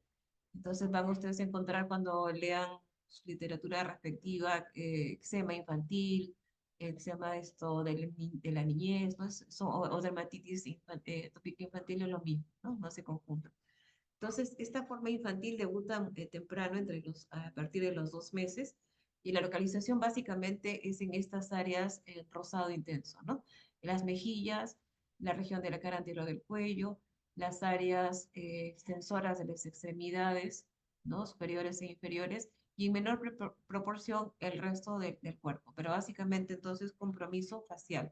Entonces van ustedes a encontrar cuando lean su literatura respectiva, eczema infantil, eczema de la niñez, ¿no? O dermatitis atópica infantil es lo mismo, ¿no? No se conjuntan. Entonces, esta forma infantil debuta temprano, a partir de los 2 meses, y la localización básicamente es en estas áreas rosado intenso, ¿no? Las mejillas, la región de la cara anterior del cuello, las áreas extensoras de las extremidades, ¿no? Superiores e inferiores, y en menor proporción el resto del cuerpo, pero básicamente entonces compromiso facial,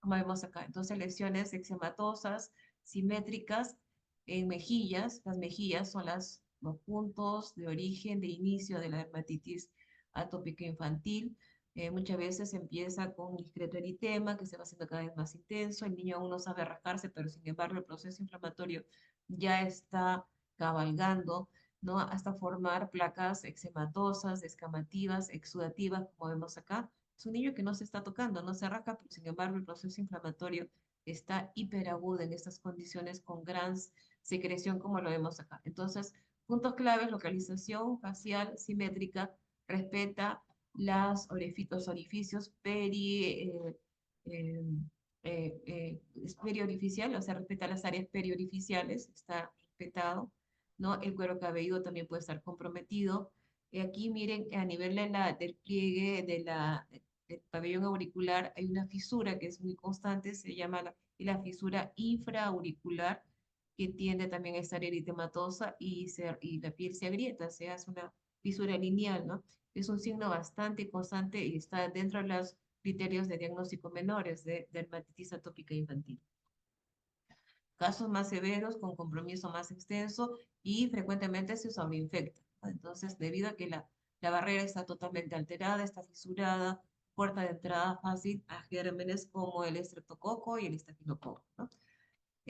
como vemos acá. Entonces, lesiones eczematosas, simétricas, en mejillas. Las mejillas son los puntos de origen, de inicio de la dermatitis atópica infantil. Muchas veces empieza con un discreto eritema que se va haciendo cada vez más intenso. El niño aún no sabe rascarse, pero sin embargo el proceso inflamatorio ya está cabalgando, ¿no? Hasta formar placas eczematosas, descamativas, exudativas, como vemos acá. Es un niño que no se está tocando, no se rasca, pero sin embargo el proceso inflamatorio está hiperagudo en estas condiciones con gran secreción como lo vemos acá. Entonces, puntos claves: localización facial simétrica, respeta los orificios eh, periorificial, o sea, respeta las áreas periorificiales, está respetado, ¿no? El cuero cabelludo también puede estar comprometido. Y aquí miren, a nivel del pliegue del pabellón auricular hay una fisura que es muy constante, se llama la fisura infraauricular, que tiende también a estar eritematosa y la piel se agrieta, se hace una fisura lineal, ¿no? Es un signo bastante constante y está dentro de los criterios de diagnóstico menores de dermatitis atópica infantil. Casos más severos, con compromiso más extenso y frecuentemente se sobreinfecta, ¿no? Entonces, debido a que la barrera está totalmente alterada, está fisurada, puerta de entrada fácil a gérmenes como el estreptococo y el estafilococo, ¿no?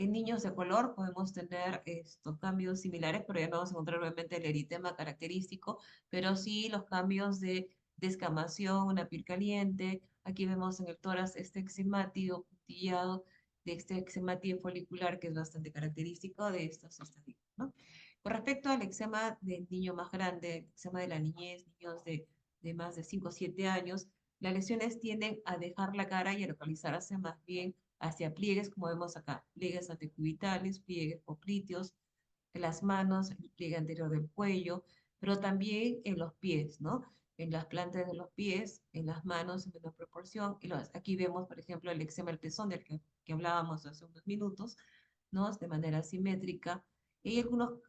En niños de color podemos tener estos cambios similares, pero ya no vamos a encontrar obviamente el eritema característico, pero sí los cambios de descamación, una piel caliente. Aquí vemos en el tórax este eczemático puntillado, de este eczemático folicular que es bastante característico de estos estadios, ¿no? Con respecto al eczema del niño más grande, el eczema de la niñez, niños de más de 5 o 7 años, las lesiones tienden a dejar la cara y a localizarse más bien hacia pliegues, como vemos acá, pliegues anticubitales, pliegues popliteos, en las manos, el pliegue anterior del cuello, pero también en los pies, ¿no? En las plantas de los pies, en las manos en menor proporción. Aquí vemos, por ejemplo, el eczema del pezón del que hablábamos hace unos minutos, ¿no? De manera simétrica. Y hay algunos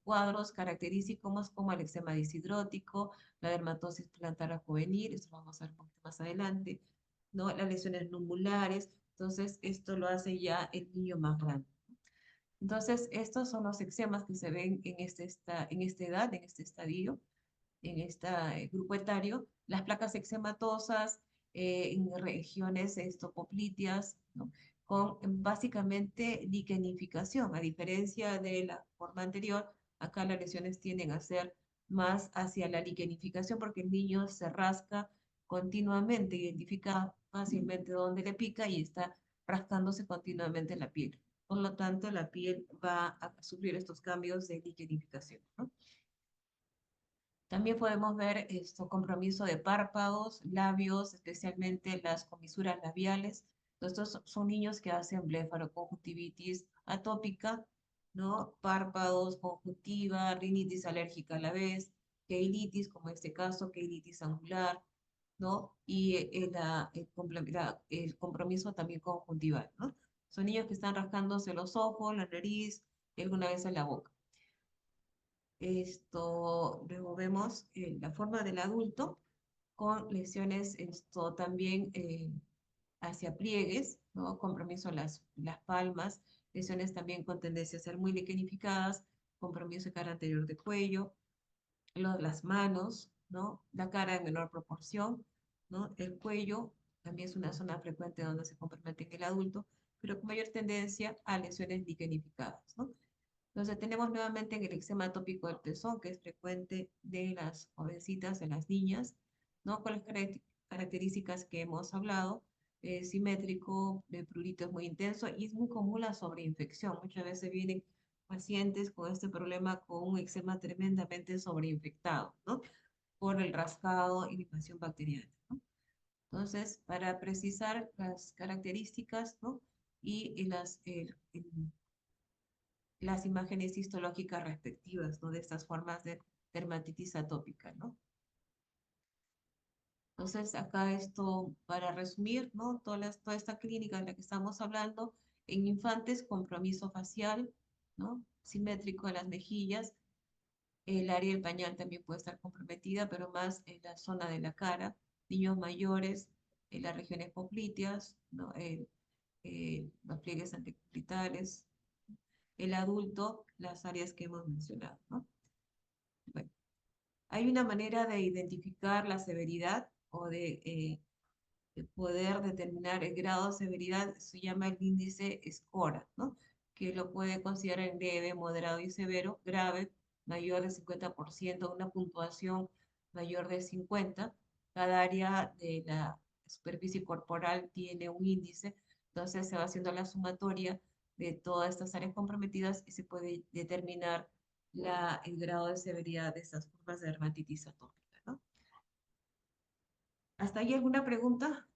cuadros característicos como el eczema disidrótico, la dermatosis plantar juvenil, esto lo vamos a ver un poquito más adelante, ¿no? Las lesiones numulares, entonces esto lo hace ya el niño más grande. Entonces, estos son los eczemas que se ven en esta edad, en este estadio, en este grupo etario. Las placas eczematosas en regiones estopopliteas, ¿no? Con básicamente liquenificación. A diferencia de la forma anterior, acá las lesiones tienden a ser más hacia la liquenificación porque el niño se rasca continuamente, identifica fácilmente dónde le pica y está rascándose continuamente la piel. Por lo tanto, la piel va a sufrir estos cambios de liquenificación, ¿no? También podemos ver esto, compromiso de párpados, labios, especialmente las comisuras labiales. Estos son niños que hacen blefaroconjuntivitis atópica, ¿no? Párpados, conjuntiva, rinitis alérgica a la vez, keilitis, como en este caso, keilitis angular, ¿no? Y el compromiso también conjuntival, ¿no? Son niños que están rascándose los ojos, la nariz y alguna vez en la boca. Luego vemos la forma del adulto con lesiones también hacia pliegues, ¿no? Compromiso en las palmas, lesiones también con tendencia a ser muy liquenificadas, compromiso de cara anterior de cuello, las manos, ¿no? La cara en menor proporción, ¿no? El cuello también es una zona frecuente donde se compromete en el adulto, pero con mayor tendencia a lesiones liquenificadas, ¿no? Entonces tenemos nuevamente en el eczema atópico del pezón, que es frecuente de las jovencitas, de las niñas, ¿no? Con las características que hemos hablado, simétrico, de prurito es muy intenso y es muy común la sobreinfección. Muchas veces vienen pacientes con este problema con un eczema tremendamente sobreinfectado, ¿no? Por el rascado y la invasión bacteriana, ¿no? Entonces, para precisar las características, ¿no? Y las imágenes histológicas respectivas, ¿no? De estas formas de dermatitis atópica, ¿no? Entonces, acá esto, para resumir, ¿no? Toda esta clínica en la que estamos hablando, en infantes, compromiso facial, ¿no? Simétrico de las mejillas, el área del pañal también puede estar comprometida, pero más en la zona de la cara, niños mayores, en las regiones popliteas, ¿no? Los pliegues anticupritales, el adulto, las áreas que hemos mencionado, ¿no? Bueno, hay una manera de identificar la severidad o de poder determinar el grado de severidad, se llama el índice SCORA, ¿no? Que lo puede considerar en leve, moderado y severo, grave, mayor de 50%, una puntuación mayor de 50. Cada área de la superficie corporal tiene un índice, entonces se va haciendo la sumatoria de todas estas áreas comprometidas y se puede determinar el grado de severidad de estas formas de dermatitis atópica, ¿no? ¿Hasta ahí alguna pregunta?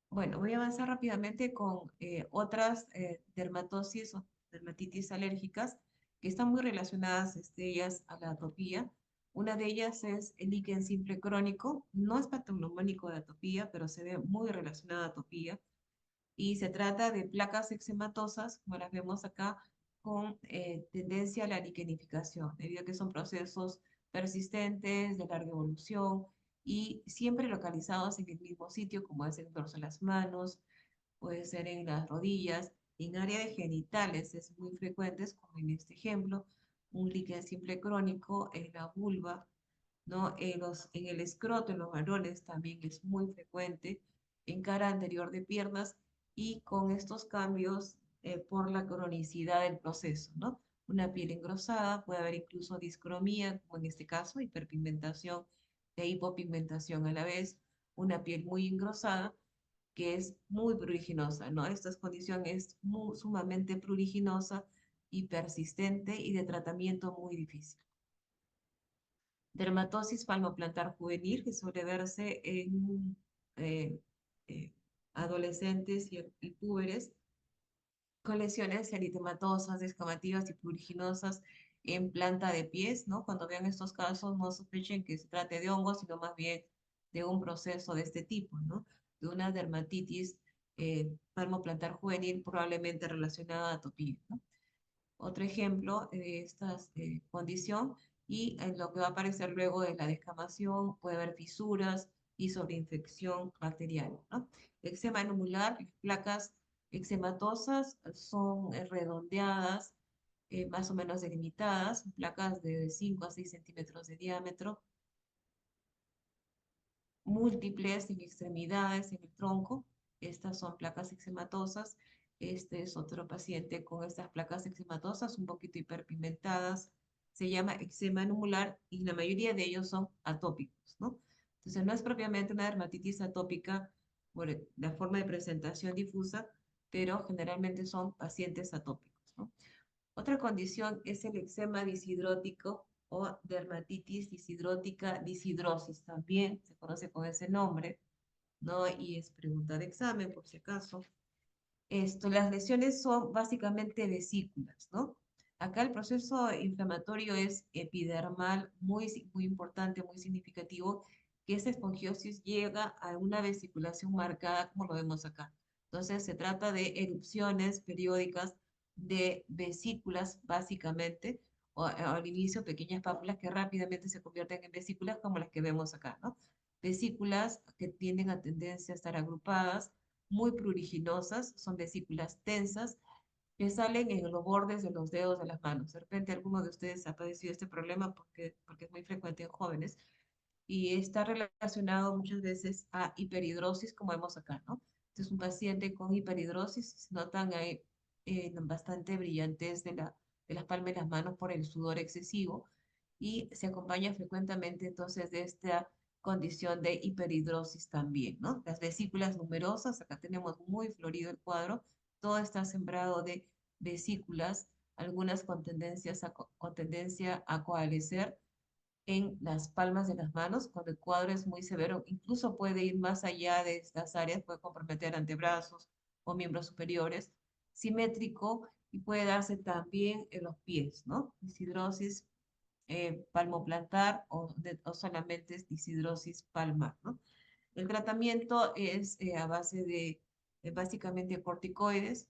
Bueno, voy a avanzar rápidamente con otras dermatosis o dermatitis alérgicas que están muy relacionadas ellas a la atopía. Una de ellas es el líquen simple crónico. No es patognomónico de atopía, pero se ve muy relacionada a atopía. Y se trata de placas eczematosas, como las vemos acá, con tendencia a la liquenificación, debido a que son procesos persistentes, de larga evolución, y siempre localizados en el mismo sitio, como es el dorso de las manos, puede ser en las rodillas, en área de genitales es muy frecuente, como en este ejemplo, un líquen simple crónico en la vulva, ¿no? En el escroto, en los varones también es muy frecuente, en cara anterior de piernas y con estos cambios por la cronicidad del proceso, ¿no? Una piel engrosada, puede haber incluso discromía, como en este caso, hiperpigmentación e hipopigmentación a la vez, una piel muy engrosada que es muy pruriginosa, ¿no? Esta condición es sumamente pruriginosa y persistente y de tratamiento muy difícil. Dermatosis palmoplantar juvenil, que suele verse en eh, eh, adolescentes y púberes, con lesiones eritematosas, descamativas y pruriginosas en planta de pies, ¿no? Cuando vean estos casos, no sospechen que se trate de hongos, sino más bien de un proceso de este tipo, ¿no? De una dermatitis palmoplantar juvenil probablemente relacionada a atopía, ¿no? Otro ejemplo de esta condición y en lo que va a aparecer luego de la descamación puede haber fisuras y sobreinfección bacteriana, ¿no? Eczema anular, las placas eczematosas son redondeadas, más o menos delimitadas, placas de 5 a 6 centímetros de diámetro, múltiples en extremidades, en el tronco. Estas son placas eczematosas. Este es otro paciente con estas placas eczematosas un poquito hiperpigmentadas. Se llama eczema nubular y la mayoría de ellos son atópicos, ¿no? Entonces no es propiamente una dermatitis atópica por la forma de presentación difusa, pero generalmente son pacientes atópicos, ¿no? Otra condición es el eczema disidrótico o dermatitis disidrótica, disidrosis también se conoce con ese nombre, ¿no? Y es pregunta de examen por si acaso. Las lesiones son básicamente vesículas, ¿no? Acá el proceso inflamatorio es epidermal, muy importante, muy significativo, que esa esponjiosis llega a una vesiculación marcada, como lo vemos acá. Entonces, se trata de erupciones periódicas de vesículas, básicamente, o al inicio pequeñas pápulas que rápidamente se convierten en vesículas, como las que vemos acá, ¿no? Vesículas que tienden a tendencia a estar agrupadas, muy pruriginosas, son vesículas tensas que salen en los bordes de los dedos de las manos. De repente alguno de ustedes ha padecido este problema porque es muy frecuente en jóvenes y está relacionado muchas veces a hiperhidrosis, como vemos acá, ¿no? Entonces un paciente con hiperhidrosis, se notan ahí bastante brillantez de las palmas de las manos por el sudor excesivo y se acompaña frecuentemente entonces de esta condición de hiperhidrosis también, ¿no? Las vesículas numerosas, acá tenemos muy florido el cuadro, todo está sembrado de vesículas, algunas con tendencia a coalescer en las palmas de las manos, cuando el cuadro es muy severo, incluso puede ir más allá de estas áreas, puede comprometer antebrazos o miembros superiores, simétrico y puede darse también en los pies, ¿no? Disidrosis palmoplantar o solamente es disidrosis palmar, ¿no? El tratamiento es a base de básicamente corticoides,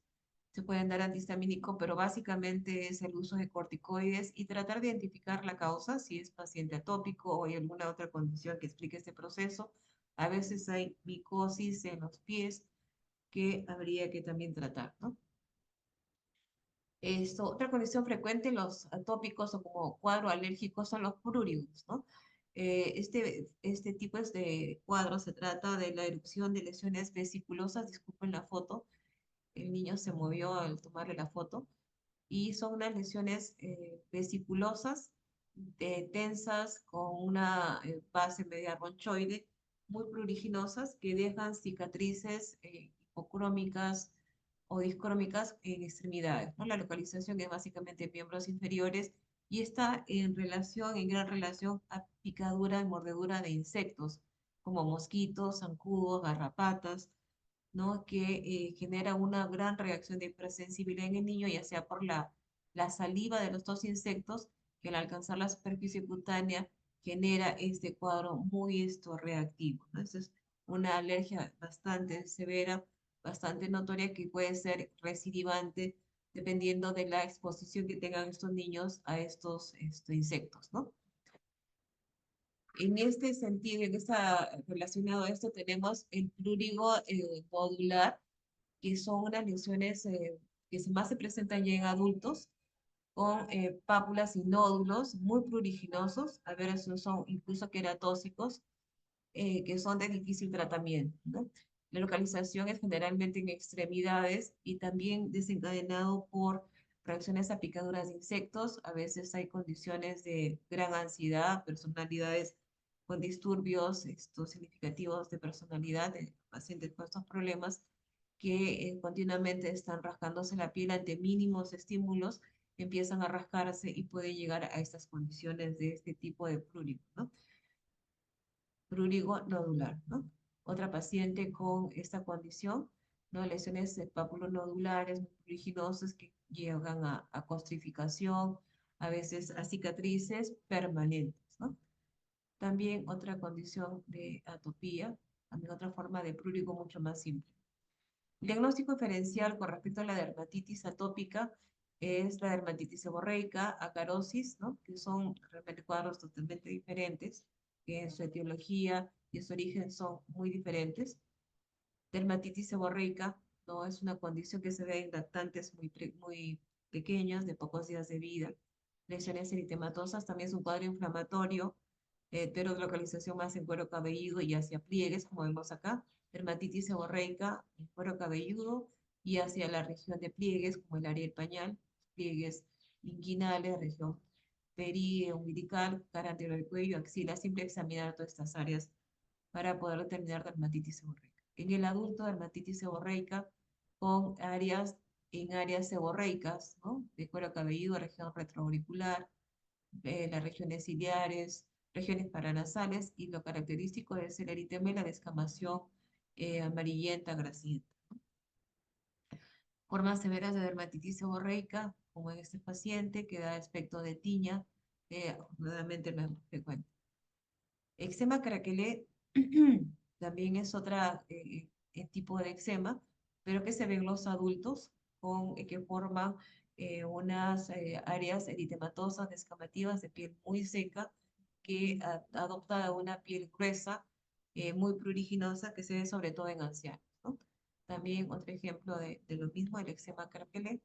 se pueden dar antihistamínico, pero básicamente es el uso de corticoides y tratar de identificar la causa, si es paciente atópico o hay alguna otra condición que explique este proceso. A veces hay micosis en los pies que habría que también tratar, ¿no? Otra condición frecuente en los atópicos o como cuadro alérgico son los prurigus, ¿no? Este tipo de cuadro se trata de la erupción de lesiones vesiculosas, disculpen la foto, el niño se movió al tomarle la foto, y son unas lesiones vesiculosas, tensas, con una base media ronchoide, muy pruriginosas, que dejan cicatrices hipocrómicas o discrómicas en extremidades, ¿no? La localización es básicamente en miembros inferiores y está en gran relación a picadura y mordedura de insectos, como mosquitos, zancudos, garrapatas, ¿no? Que genera una gran reacción de hipersensibilidad en el niño, ya sea por la saliva de los dos insectos, que al alcanzar la superficie cutánea genera este cuadro muy reactivo, ¿no? Esa es una alergia bastante severa, bastante notoria, que puede ser recidivante dependiendo de la exposición que tengan estos niños a estos insectos, ¿no? En este sentido, relacionado a esto, tenemos el prurigo nodular, que son unas lesiones que más se presentan ya en adultos, con pápulas y nódulos muy pruriginosos, a veces son incluso queratóxicos, que son de difícil tratamiento, ¿no? La localización es generalmente en extremidades y también desencadenado por reacciones a picaduras de insectos. A veces hay condiciones de gran ansiedad, personalidades con disturbios significativos de personalidad, de pacientes con estos problemas que continuamente están rascándose la piel ante mínimos estímulos, empiezan a rascarse y puede llegar a estas condiciones de este tipo de prurigo, ¿no? Prurigo nodular, ¿no? Otra paciente con esta condición, ¿no? Lesiones papulonodulares muy pruriginosas que llegan a costrificación, a veces a cicatrices permanentes, ¿no? También otra condición de atopía, también otra forma de prurigo mucho más simple. El diagnóstico diferencial con respecto a la dermatitis atópica es la dermatitis seborreica, acarosis, ¿no? Que son realmente cuadros totalmente diferentes, que en su etiología y en su origen son muy diferentes. Dermatitis seborreica, ¿no? Es una condición que se ve en lactantes muy pequeños, de pocos días de vida. Lesiones eritematosas también es un cuadro inflamatorio, pero de localización más en cuero cabelludo y hacia pliegues, como vemos acá. Dermatitis seborreica en cuero cabelludo y hacia la región de pliegues, como el área del pañal, pliegues inguinales, región umbilical, cara anterior del cuello, axila, siempre examinar todas estas áreas para poder determinar dermatitis seborreica. En el adulto, dermatitis seborreica con áreas seborreicas, ¿no? De cuero cabelludo, región retroauricular, las regiones ciliares, regiones paranasales, y lo característico es el eritema y la descamación amarillenta, grasienta. Formas severas de dermatitis seborreica, como en este paciente, que da aspecto de tiña, nuevamente no es muy frecuente. Eczema craquelé también es otra tipo de eczema, pero que se ve en los adultos, que forman unas áreas eritematosas, descamativas, de piel muy seca, que adopta una piel gruesa, muy pruriginosa, que se ve sobre todo en ancianos, ¿no? También otro ejemplo de lo mismo, el eczema craquelé.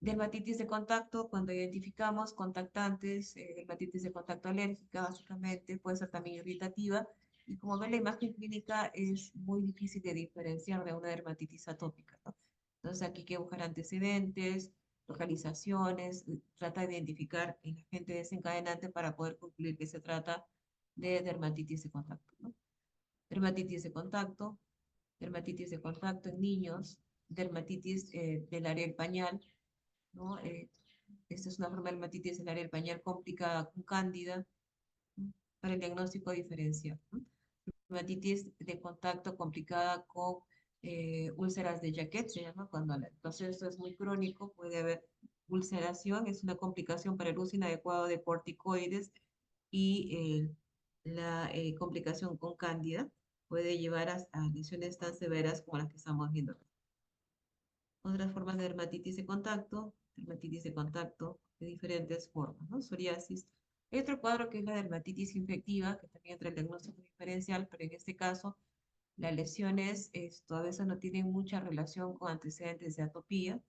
Dermatitis de contacto, cuando identificamos contactantes, dermatitis de contacto alérgica, básicamente, puede ser también irritativa, y como ven, la imagen clínica es muy difícil de diferenciar de una dermatitis atópica, ¿no? Entonces aquí hay que buscar antecedentes, localizaciones, trata de identificar el agente desencadenante para poder concluir que se trata de dermatitis de contacto, ¿no? Dermatitis de contacto en niños, dermatitis del área del pañal, ¿no? Esta es una forma de dermatitis en el área del pañal complicada con cándida, ¿no? Para el diagnóstico diferencial, ¿no? Dermatitis de contacto complicada con úlceras de Jacquet, se llama, cuando el proceso es muy crónico, puede haber ulceración, es una complicación para el uso inadecuado de corticoides, y la complicación con cándida puede llevar a lesiones tan severas como las que estamos viendo acá. Otras formas de dermatitis de contacto de diferentes formas, ¿no? Psoriasis. Hay otro cuadro que es la dermatitis infectiva, que también entra en el diagnóstico diferencial, pero en este caso las lesiones a veces no tienen mucha relación con antecedentes de atopía,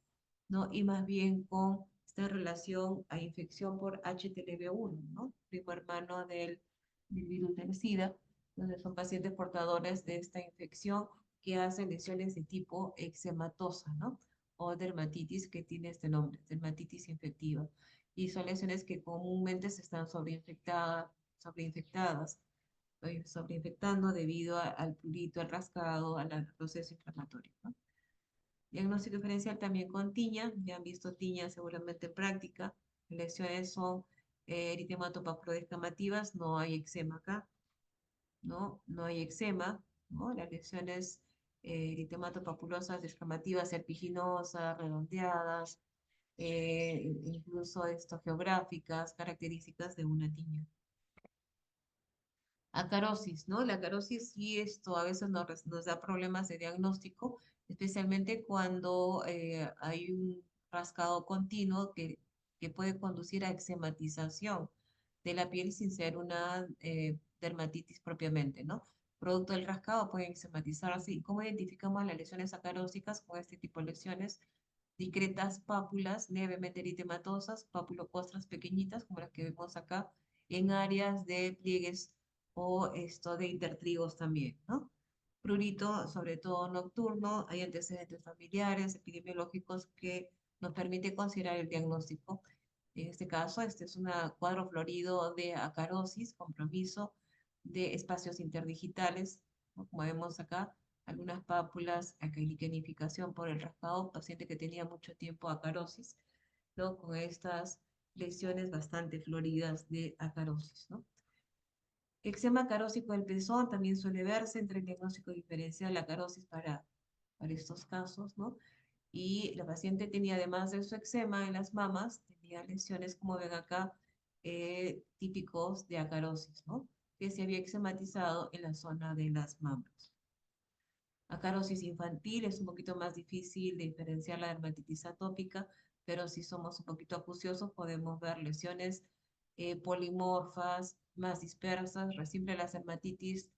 ¿no? Y más bien con esta relación a infección por HTLV1, ¿no? Primo hermano del virus del SIDA, donde son pacientes portadores de esta infección que hacen lesiones de tipo eczematosa, ¿no? O dermatitis, que tiene este nombre, dermatitis infectiva. Y son lesiones que comúnmente se están sobreinfectando debido al prurito, al rascado, al proceso inflamatorio, ¿no? Diagnóstico diferencial también con tiña, ya han visto tiña seguramente en práctica. Las lesiones son eritematopapulo-descamativas, no hay eczema acá, ¿no? No hay eczema, ¿no? Las lesiones eritematopapulosa descamativas, serpiginosas, redondeadas, incluso geográficas, características de una tiña. Acarosis, ¿no? La acarosis sí, a veces nos da problemas de diagnóstico, especialmente cuando hay un rascado continuo que puede conducir a eczematización de la piel sin ser una dermatitis propiamente, ¿no? Producto del rascado pueden eczematizarse. ¿Y cómo identificamos las lesiones acarósicas con este tipo de lesiones? Discretas pápulas levemente eritematosas, papulocostras pequeñitas, como las que vemos acá, en áreas de pliegues o esto de intertrigos también, ¿no? Prurito, sobre todo nocturno, hay antecedentes familiares, epidemiológicos que nos permite considerar el diagnóstico. En este caso, este es un cuadro florido de acarosis, compromiso de espacios interdigitales, ¿no? Como vemos acá, algunas pápulas, acá hay liquenificación por el raspado, paciente que tenía mucho tiempo acarosis, ¿no? Con estas lesiones bastante floridas de acarosis, ¿no? Eczema carósico del pezón también suele verse entre el diagnóstico diferencial, la carosis para estos casos, ¿no? Y la paciente tenía, además de su eczema en las mamas, tenía lesiones, como ven acá, típicos de acarosis, ¿no? Que se había eczematizado en la zona de las mamas. Acarosis infantil es un poquito más difícil de diferenciar la dermatitis atópica, pero si somos un poquito acuciosos podemos ver lesiones polimorfas, más dispersas. Siempre las dermatitis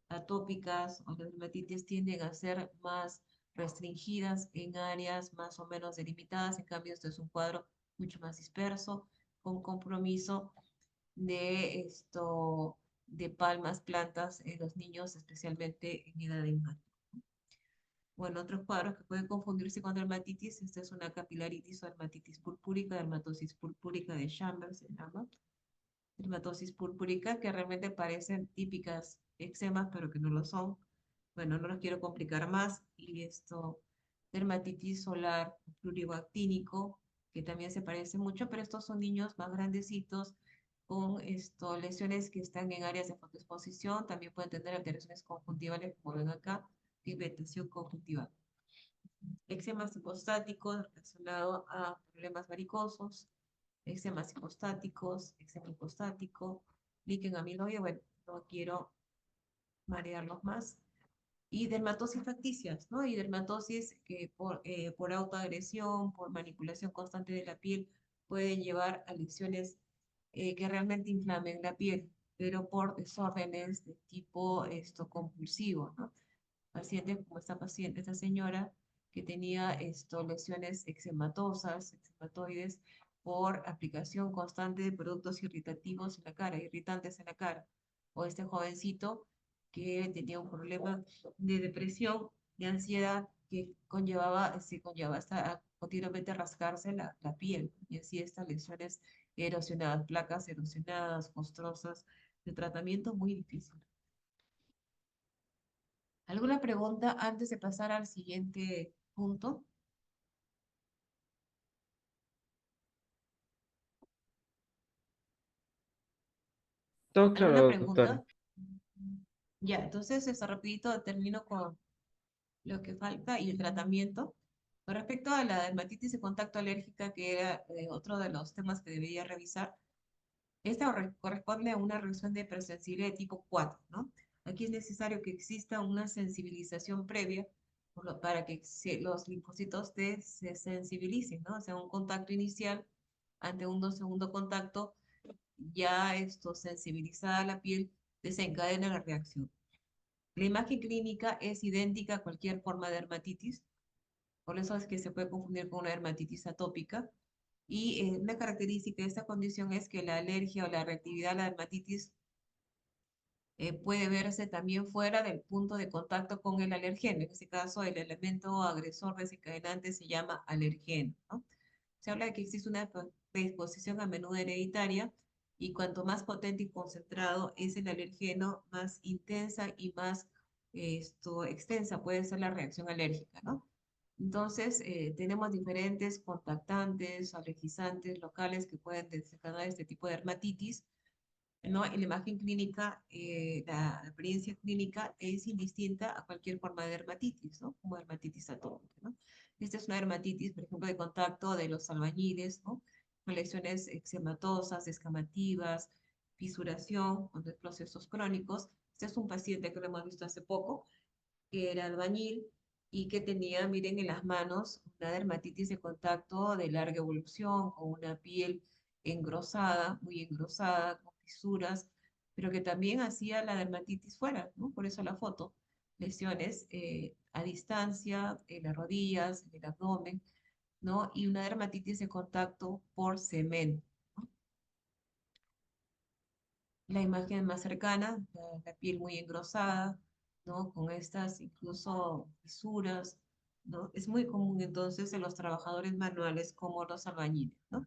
atópicas o las dermatitis tienden a ser más restringidas en áreas más o menos delimitadas. En cambio, este es un cuadro mucho más disperso, con compromiso de de palmas, plantas en los niños, especialmente en edad infantil. Bueno, otros cuadros que pueden confundirse con dermatitis, esta es una capilaritis o dermatitis purpúrica, dermatosis purpúrica de Chambers, se llama. Dermatosis purpúrica, que realmente parecen típicas eczemas, pero que no lo son. Bueno, no los quiero complicar más. Y dermatitis solar plurigoactínico, que también se parece mucho, pero estos son niños más grandecitos con lesiones que están en áreas de fotoexposición. También pueden tener alteraciones conjuntivales, como ven acá, pigmentación conjuntiva. Eczema citostático relacionado a problemas varicosos, eczemas citostáticos, eczema hipostático, líquen amiloide, bueno, no quiero marearlos más. Y dermatosis facticias, ¿no? Y dermatosis que por autoagresión, por manipulación constante de la piel, pueden llevar a lesiones que realmente inflamen la piel, pero por desórdenes de tipo compulsivo, ¿no? Pacientes como esta paciente, esta señora que tenía lesiones eczematosas, eczematoides, por aplicación constante de productos irritativos en la cara, irritantes en la cara. O este jovencito que tenía un problema de depresión, de ansiedad, que conllevaba hasta continuamente rascarse la piel. Y así estas lesiones erosionadas, placas erosionadas, costrosas, de tratamiento muy difícil. ¿Alguna pregunta antes de pasar al siguiente punto? Todo ¿Alguna claro, doctora. pregunta? Ya, entonces, rapidito termino con lo que falta y el tratamiento. Con respecto a la dermatitis de contacto alérgica, que era otro de los temas que debería revisar, esta corresponde a una reacción de hipersensibilidad de tipo 4, ¿no? Aquí es necesario que exista una sensibilización previa para que los linfocitos T se sensibilicen, ¿no? O sea, un contacto inicial ante un segundo contacto, ya sensibilizada la piel, desencadena la reacción. La imagen clínica es idéntica a cualquier forma de dermatitis, por eso es que se puede confundir con una dermatitis atópica. Y una característica de esta condición es que la alergia o la reactividad a la dermatitis puede verse también fuera del punto de contacto con el alergeno. En este caso, el elemento agresor desencadenante se llama alergeno, ¿no? Se habla de que existe una predisposición a menudo hereditaria y cuanto más potente y concentrado es el alergeno, más intensa y más extensa puede ser la reacción alérgica, ¿no? Entonces, tenemos diferentes contactantes, alergizantes locales que pueden desencadenar este tipo de dermatitis, ¿no? En la imagen clínica, la experiencia clínica es indistinta a cualquier forma de dermatitis, ¿no? Como dermatitis atópica, ¿no? Esta es una dermatitis, por ejemplo, de contacto de los albañiles, ¿no? Con lesiones eczematosas, descamativas, fisuración, con procesos crónicos. Este es un paciente que lo hemos visto hace poco, que era albañil y que tenía, miren, en las manos una dermatitis de contacto de larga evolución, con una piel engrosada, muy engrosada, con fisuras, pero que también hacía la dermatitis fuera, ¿no? Por eso la foto. Lesiones a distancia, en las rodillas, en el abdomen, ¿no? Y una dermatitis de contacto por cemento. la imagen más cercana, la piel muy engrosada, ¿no? Con estas incluso fisuras, ¿no? Es muy común entonces en los trabajadores manuales como los albañiles, ¿no?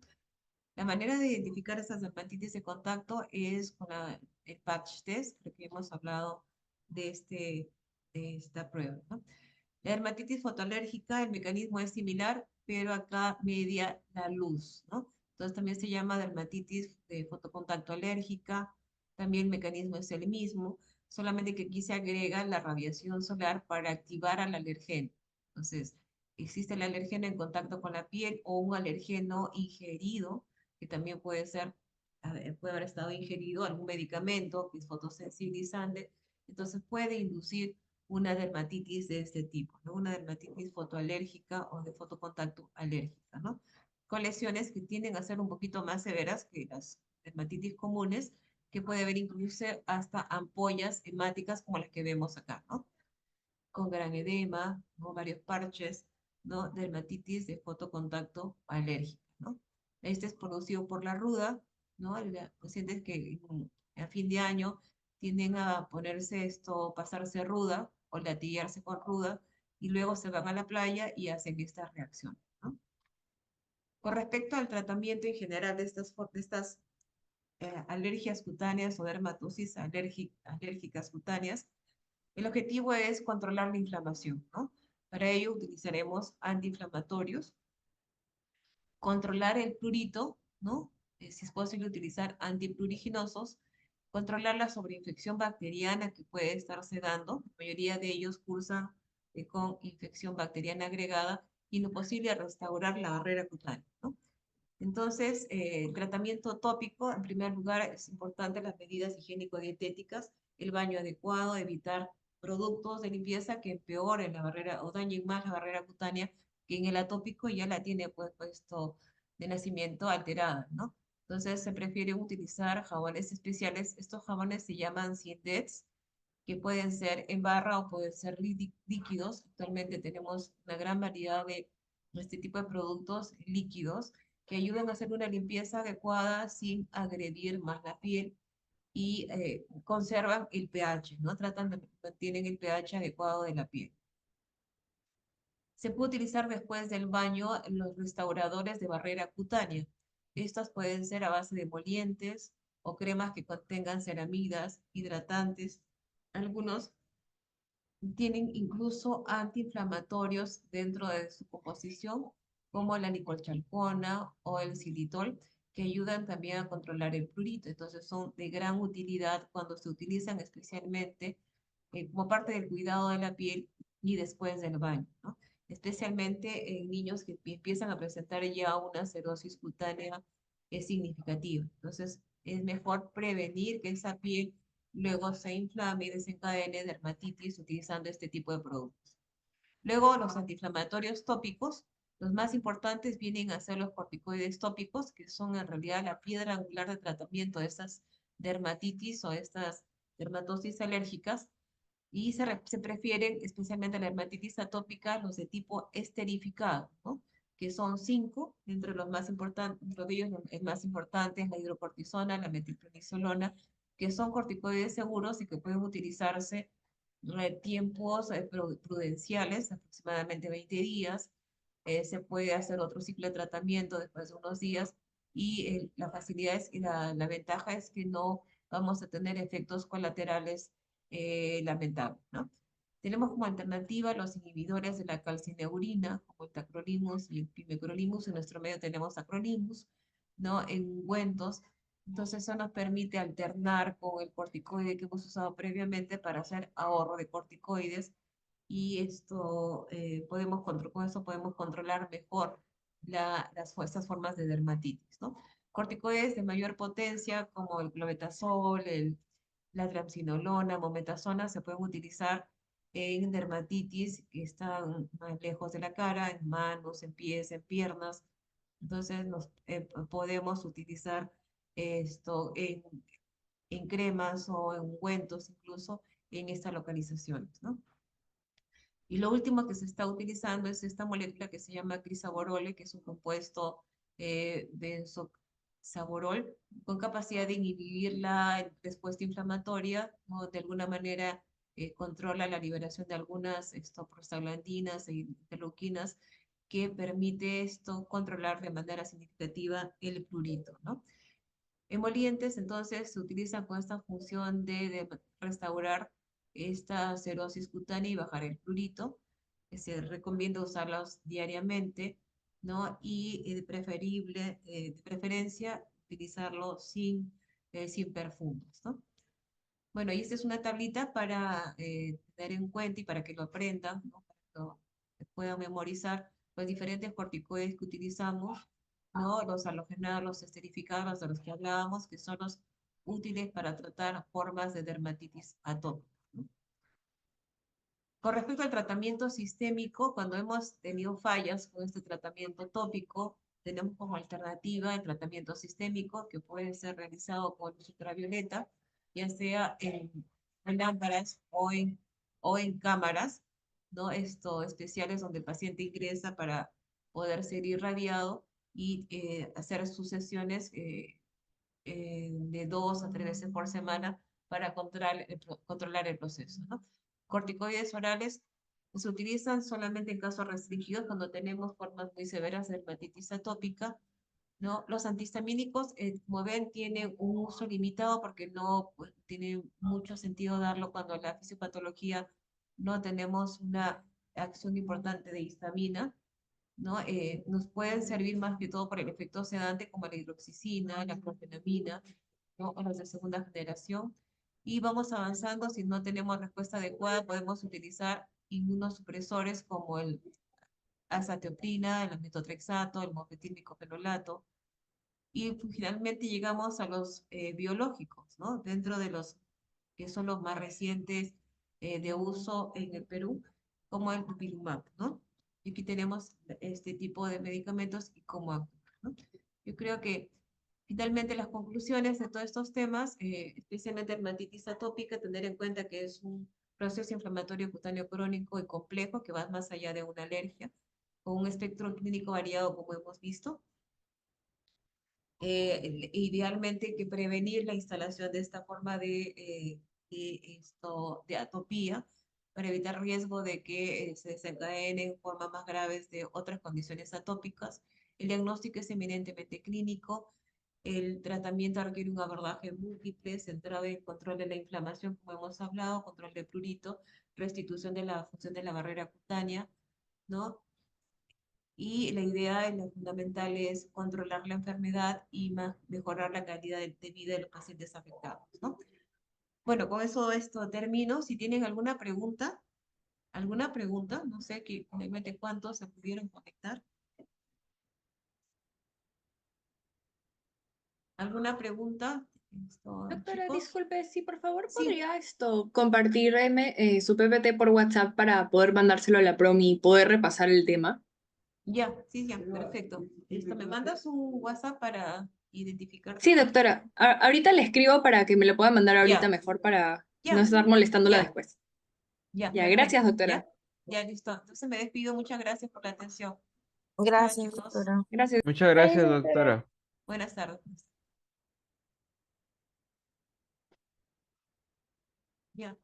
La manera de identificar estas dermatitis de contacto es con el patch test, creo que hemos hablado de esta prueba, ¿no? La dermatitis fotoalérgica, el mecanismo es similar, pero acá media la luz, ¿no? Entonces también se llama dermatitis de fotocontacto alérgica, también el mecanismo es el mismo, solamente que aquí se agrega la radiación solar para activar al alergeno. Entonces, existe el alergeno en contacto con la piel o un alergeno ingerido, que también puede ser, puede haber estado ingerido algún medicamento que es fotosensibilizante, entonces puede inducir una dermatitis de este tipo, ¿no? Una dermatitis fotoalérgica o de fotocontacto alérgica, ¿no? Con lesiones que tienden a ser un poquito más severas que las dermatitis comunes, que puede haber incluso hasta ampollas hemáticas como las que vemos acá, ¿no? Con gran edema, ¿no? Varios parches, ¿no? Dermatitis de fotocontacto alérgica, ¿no? Este es producido por la ruda, ¿no? Los pacientes que a fin de año tienden a ponerse esto, pasarse ruda o latillarse con ruda y luego se van a la playa y hacen esta reacción, ¿no? Con respecto al tratamiento en general de estas alergias cutáneas o dermatosis alérgicas cutáneas, el objetivo es controlar la inflamación, ¿no? Para ello utilizaremos antiinflamatorios, controlar el prurito, ¿no? Si es posible utilizar antipruriginosos, controlar la sobreinfección bacteriana que puede estarse dando, la mayoría de ellos cursan con infección bacteriana agregada, y en lo posible restaurar la barrera cutánea, ¿no? Entonces, tratamiento tópico, en primer lugar, es importante las medidas higiénico-dietéticas, el baño adecuado, evitar productos de limpieza que empeoren la barrera o dañen más la barrera cutánea, que en el atópico ya la tiene pues, puesto de nacimiento alterada, ¿no? Entonces, se prefiere utilizar jabones especiales. Estos jabones se llaman Sindex, que pueden ser en barra o pueden ser líquidos. Actualmente tenemos una gran variedad de este tipo de productos líquidos que ayudan a hacer una limpieza adecuada sin agredir más la piel y conservan el pH, ¿no? Tratan de mantener el pH adecuado de la piel. Se puede utilizar después del baño los restauradores de barrera cutánea. Estos pueden ser a base de emolientes o cremas que contengan ceramidas, hidratantes. Algunos tienen incluso antiinflamatorios dentro de su composición, como la nicolchalcona o el xilitol, que ayudan también a controlar el prurito. Entonces son de gran utilidad cuando se utilizan especialmente como parte del cuidado de la piel y después del baño, ¿no? Especialmente en niños que empiezan a presentar ya una cirrosis cutánea significativa. Entonces es mejor prevenir que esa piel luego se inflame y desencadene dermatitis utilizando este tipo de productos. Luego, los antiinflamatorios tópicos, los más importantes vienen a ser los corticoides tópicos, que son en realidad la piedra angular de tratamiento de estas dermatitis o estas dermatosis alérgicas, y se prefieren especialmente la dermatitis atópica, los de tipo esterificado, ¿no? Que son 5, entre los más importantes, dentro de ellos el más importante es la hidrocortisona, la metilprednisolona, que son corticoides seguros y que pueden utilizarse tiempos prudenciales, aproximadamente 20 días. Se puede hacer otro ciclo de tratamiento después de unos días, y la facilidad y la ventaja es que no vamos a tener efectos colaterales lamentables, ¿no? Tenemos como alternativa los inhibidores de la calcineurina, como el tacrolimus y el pimecrolimus. En nuestro medio tenemos tacrolimus, ¿no? En ungüentos. Entonces eso nos permite alternar con el corticoide que hemos usado previamente para hacer ahorro de corticoides, y esto con eso podemos controlar mejor estas formas de dermatitis, ¿no? Corticoides de mayor potencia como el clobetasol, la triamcinolona, mometasona, se pueden utilizar en dermatitis que están más lejos de la cara, en manos, en pies, en piernas. Entonces podemos utilizar esto en cremas o en ungüentos incluso en estas localizaciones, ¿no? Y lo último que se está utilizando es esta molécula que se llama crisaborole, que es un compuesto saborol, con capacidad de inhibir la respuesta inflamatoria, ¿no? De alguna manera controla la liberación de algunas prostaglandinas e interleuquinas que permite esto controlar de manera significativa el prurito, ¿no? Emolientes, entonces, se utilizan con esta función de restaurar esta cirrosis cutánea y bajar el prurito. Se recomienda usarlos diariamente, ¿no? Y de preferencia, utilizarlo sin perfumos, ¿no? Bueno, y esta es una tablita para tener en cuenta y para que lo aprendan, ¿no? Para que lo puedan memorizar los diferentes corticoides que utilizamos, ¿no? Los halogenados, los esterificados, de los que hablábamos, que son los útiles para tratar formas de dermatitis atópica, ¿no? Con respecto al tratamiento sistémico, cuando hemos tenido fallas con este tratamiento tópico, tenemos como alternativa el tratamiento sistémico, que puede ser realizado con luz ultravioleta, ya sea en lámparas o en cámaras, ¿no? Especiales donde el paciente ingresa para poder ser irradiado y hacer sus sesiones de 2 a 3 veces por semana para controlar el proceso, ¿no? Corticoides orales se utilizan solamente en casos restringidos cuando tenemos formas muy severas de dermatitis atópica, ¿no? Los antihistamínicos, como ven, tienen un uso limitado porque no pues, tiene mucho sentido darlo cuando en la fisiopatología no tenemos una acción importante de histamina, ¿no? Nos pueden servir más que todo por el efecto sedante como la hidroxicina, la clofenamina, ¿no? O los de segunda generación. Y vamos avanzando, si no tenemos respuesta adecuada, podemos utilizar inmunosupresores como el azathioprina, el metotrexato, el mofetil-micofenolato. Y finalmente llegamos a los biológicos, ¿no? Dentro de los que son los más recientes de uso en el Perú, como el dupilumab, ¿no? Y aquí tenemos este tipo de medicamentos y cómo actúan, ¿no? Yo creo que finalmente las conclusiones de todos estos temas, especialmente dermatitis atópica, tener en cuenta que es un proceso inflamatorio cutáneo crónico y complejo que va más allá de una alergia, con un espectro clínico variado como hemos visto. Idealmente hay que prevenir la instalación de esta forma de atopía para evitar riesgo de que se desencadenen formas más graves de otras condiciones atópicas. El diagnóstico es eminentemente clínico. El tratamiento requiere un abordaje múltiple, centrado en control de la inflamación, como hemos hablado, control de prurito, restitución de la función de la barrera cutánea, ¿no? Y la idea, lo fundamental es controlar la enfermedad y mejorar la calidad de vida de los pacientes afectados, ¿no? Bueno, con eso esto termino. Si tienen alguna pregunta, no sé que finalmente cuántos se pudieron conectar. ¿Alguna pregunta, Doctora, chicos? disculpe, si por favor Sí, podría compartirme su PPT por WhatsApp para poder mandárselo a la promi y poder repasar el tema. ya, sí, ya, perfecto. ¿Me mandas un WhatsApp para identificarte Sí, con él? doctora, ahorita le escribo para que me lo pueda mandar ahorita Ya, mejor para no ya, estar molestándola ya, después. ya, Ya, gracias, perfecto. doctora. Ya, ya, listo. Entonces me despido. Muchas gracias por la atención. Chao, Gracias, chicos. doctora. Gracias. Muchas gracias, doctora. Buenas tardes. Ya.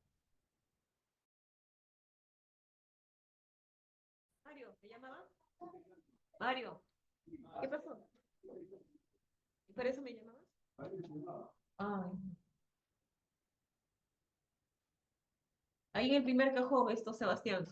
Mario, ¿te llamaba? Mario, ¿qué pasó? ¿Y por eso me llamabas? Ay. Ahí en el primer cajón, esto, Sebastián.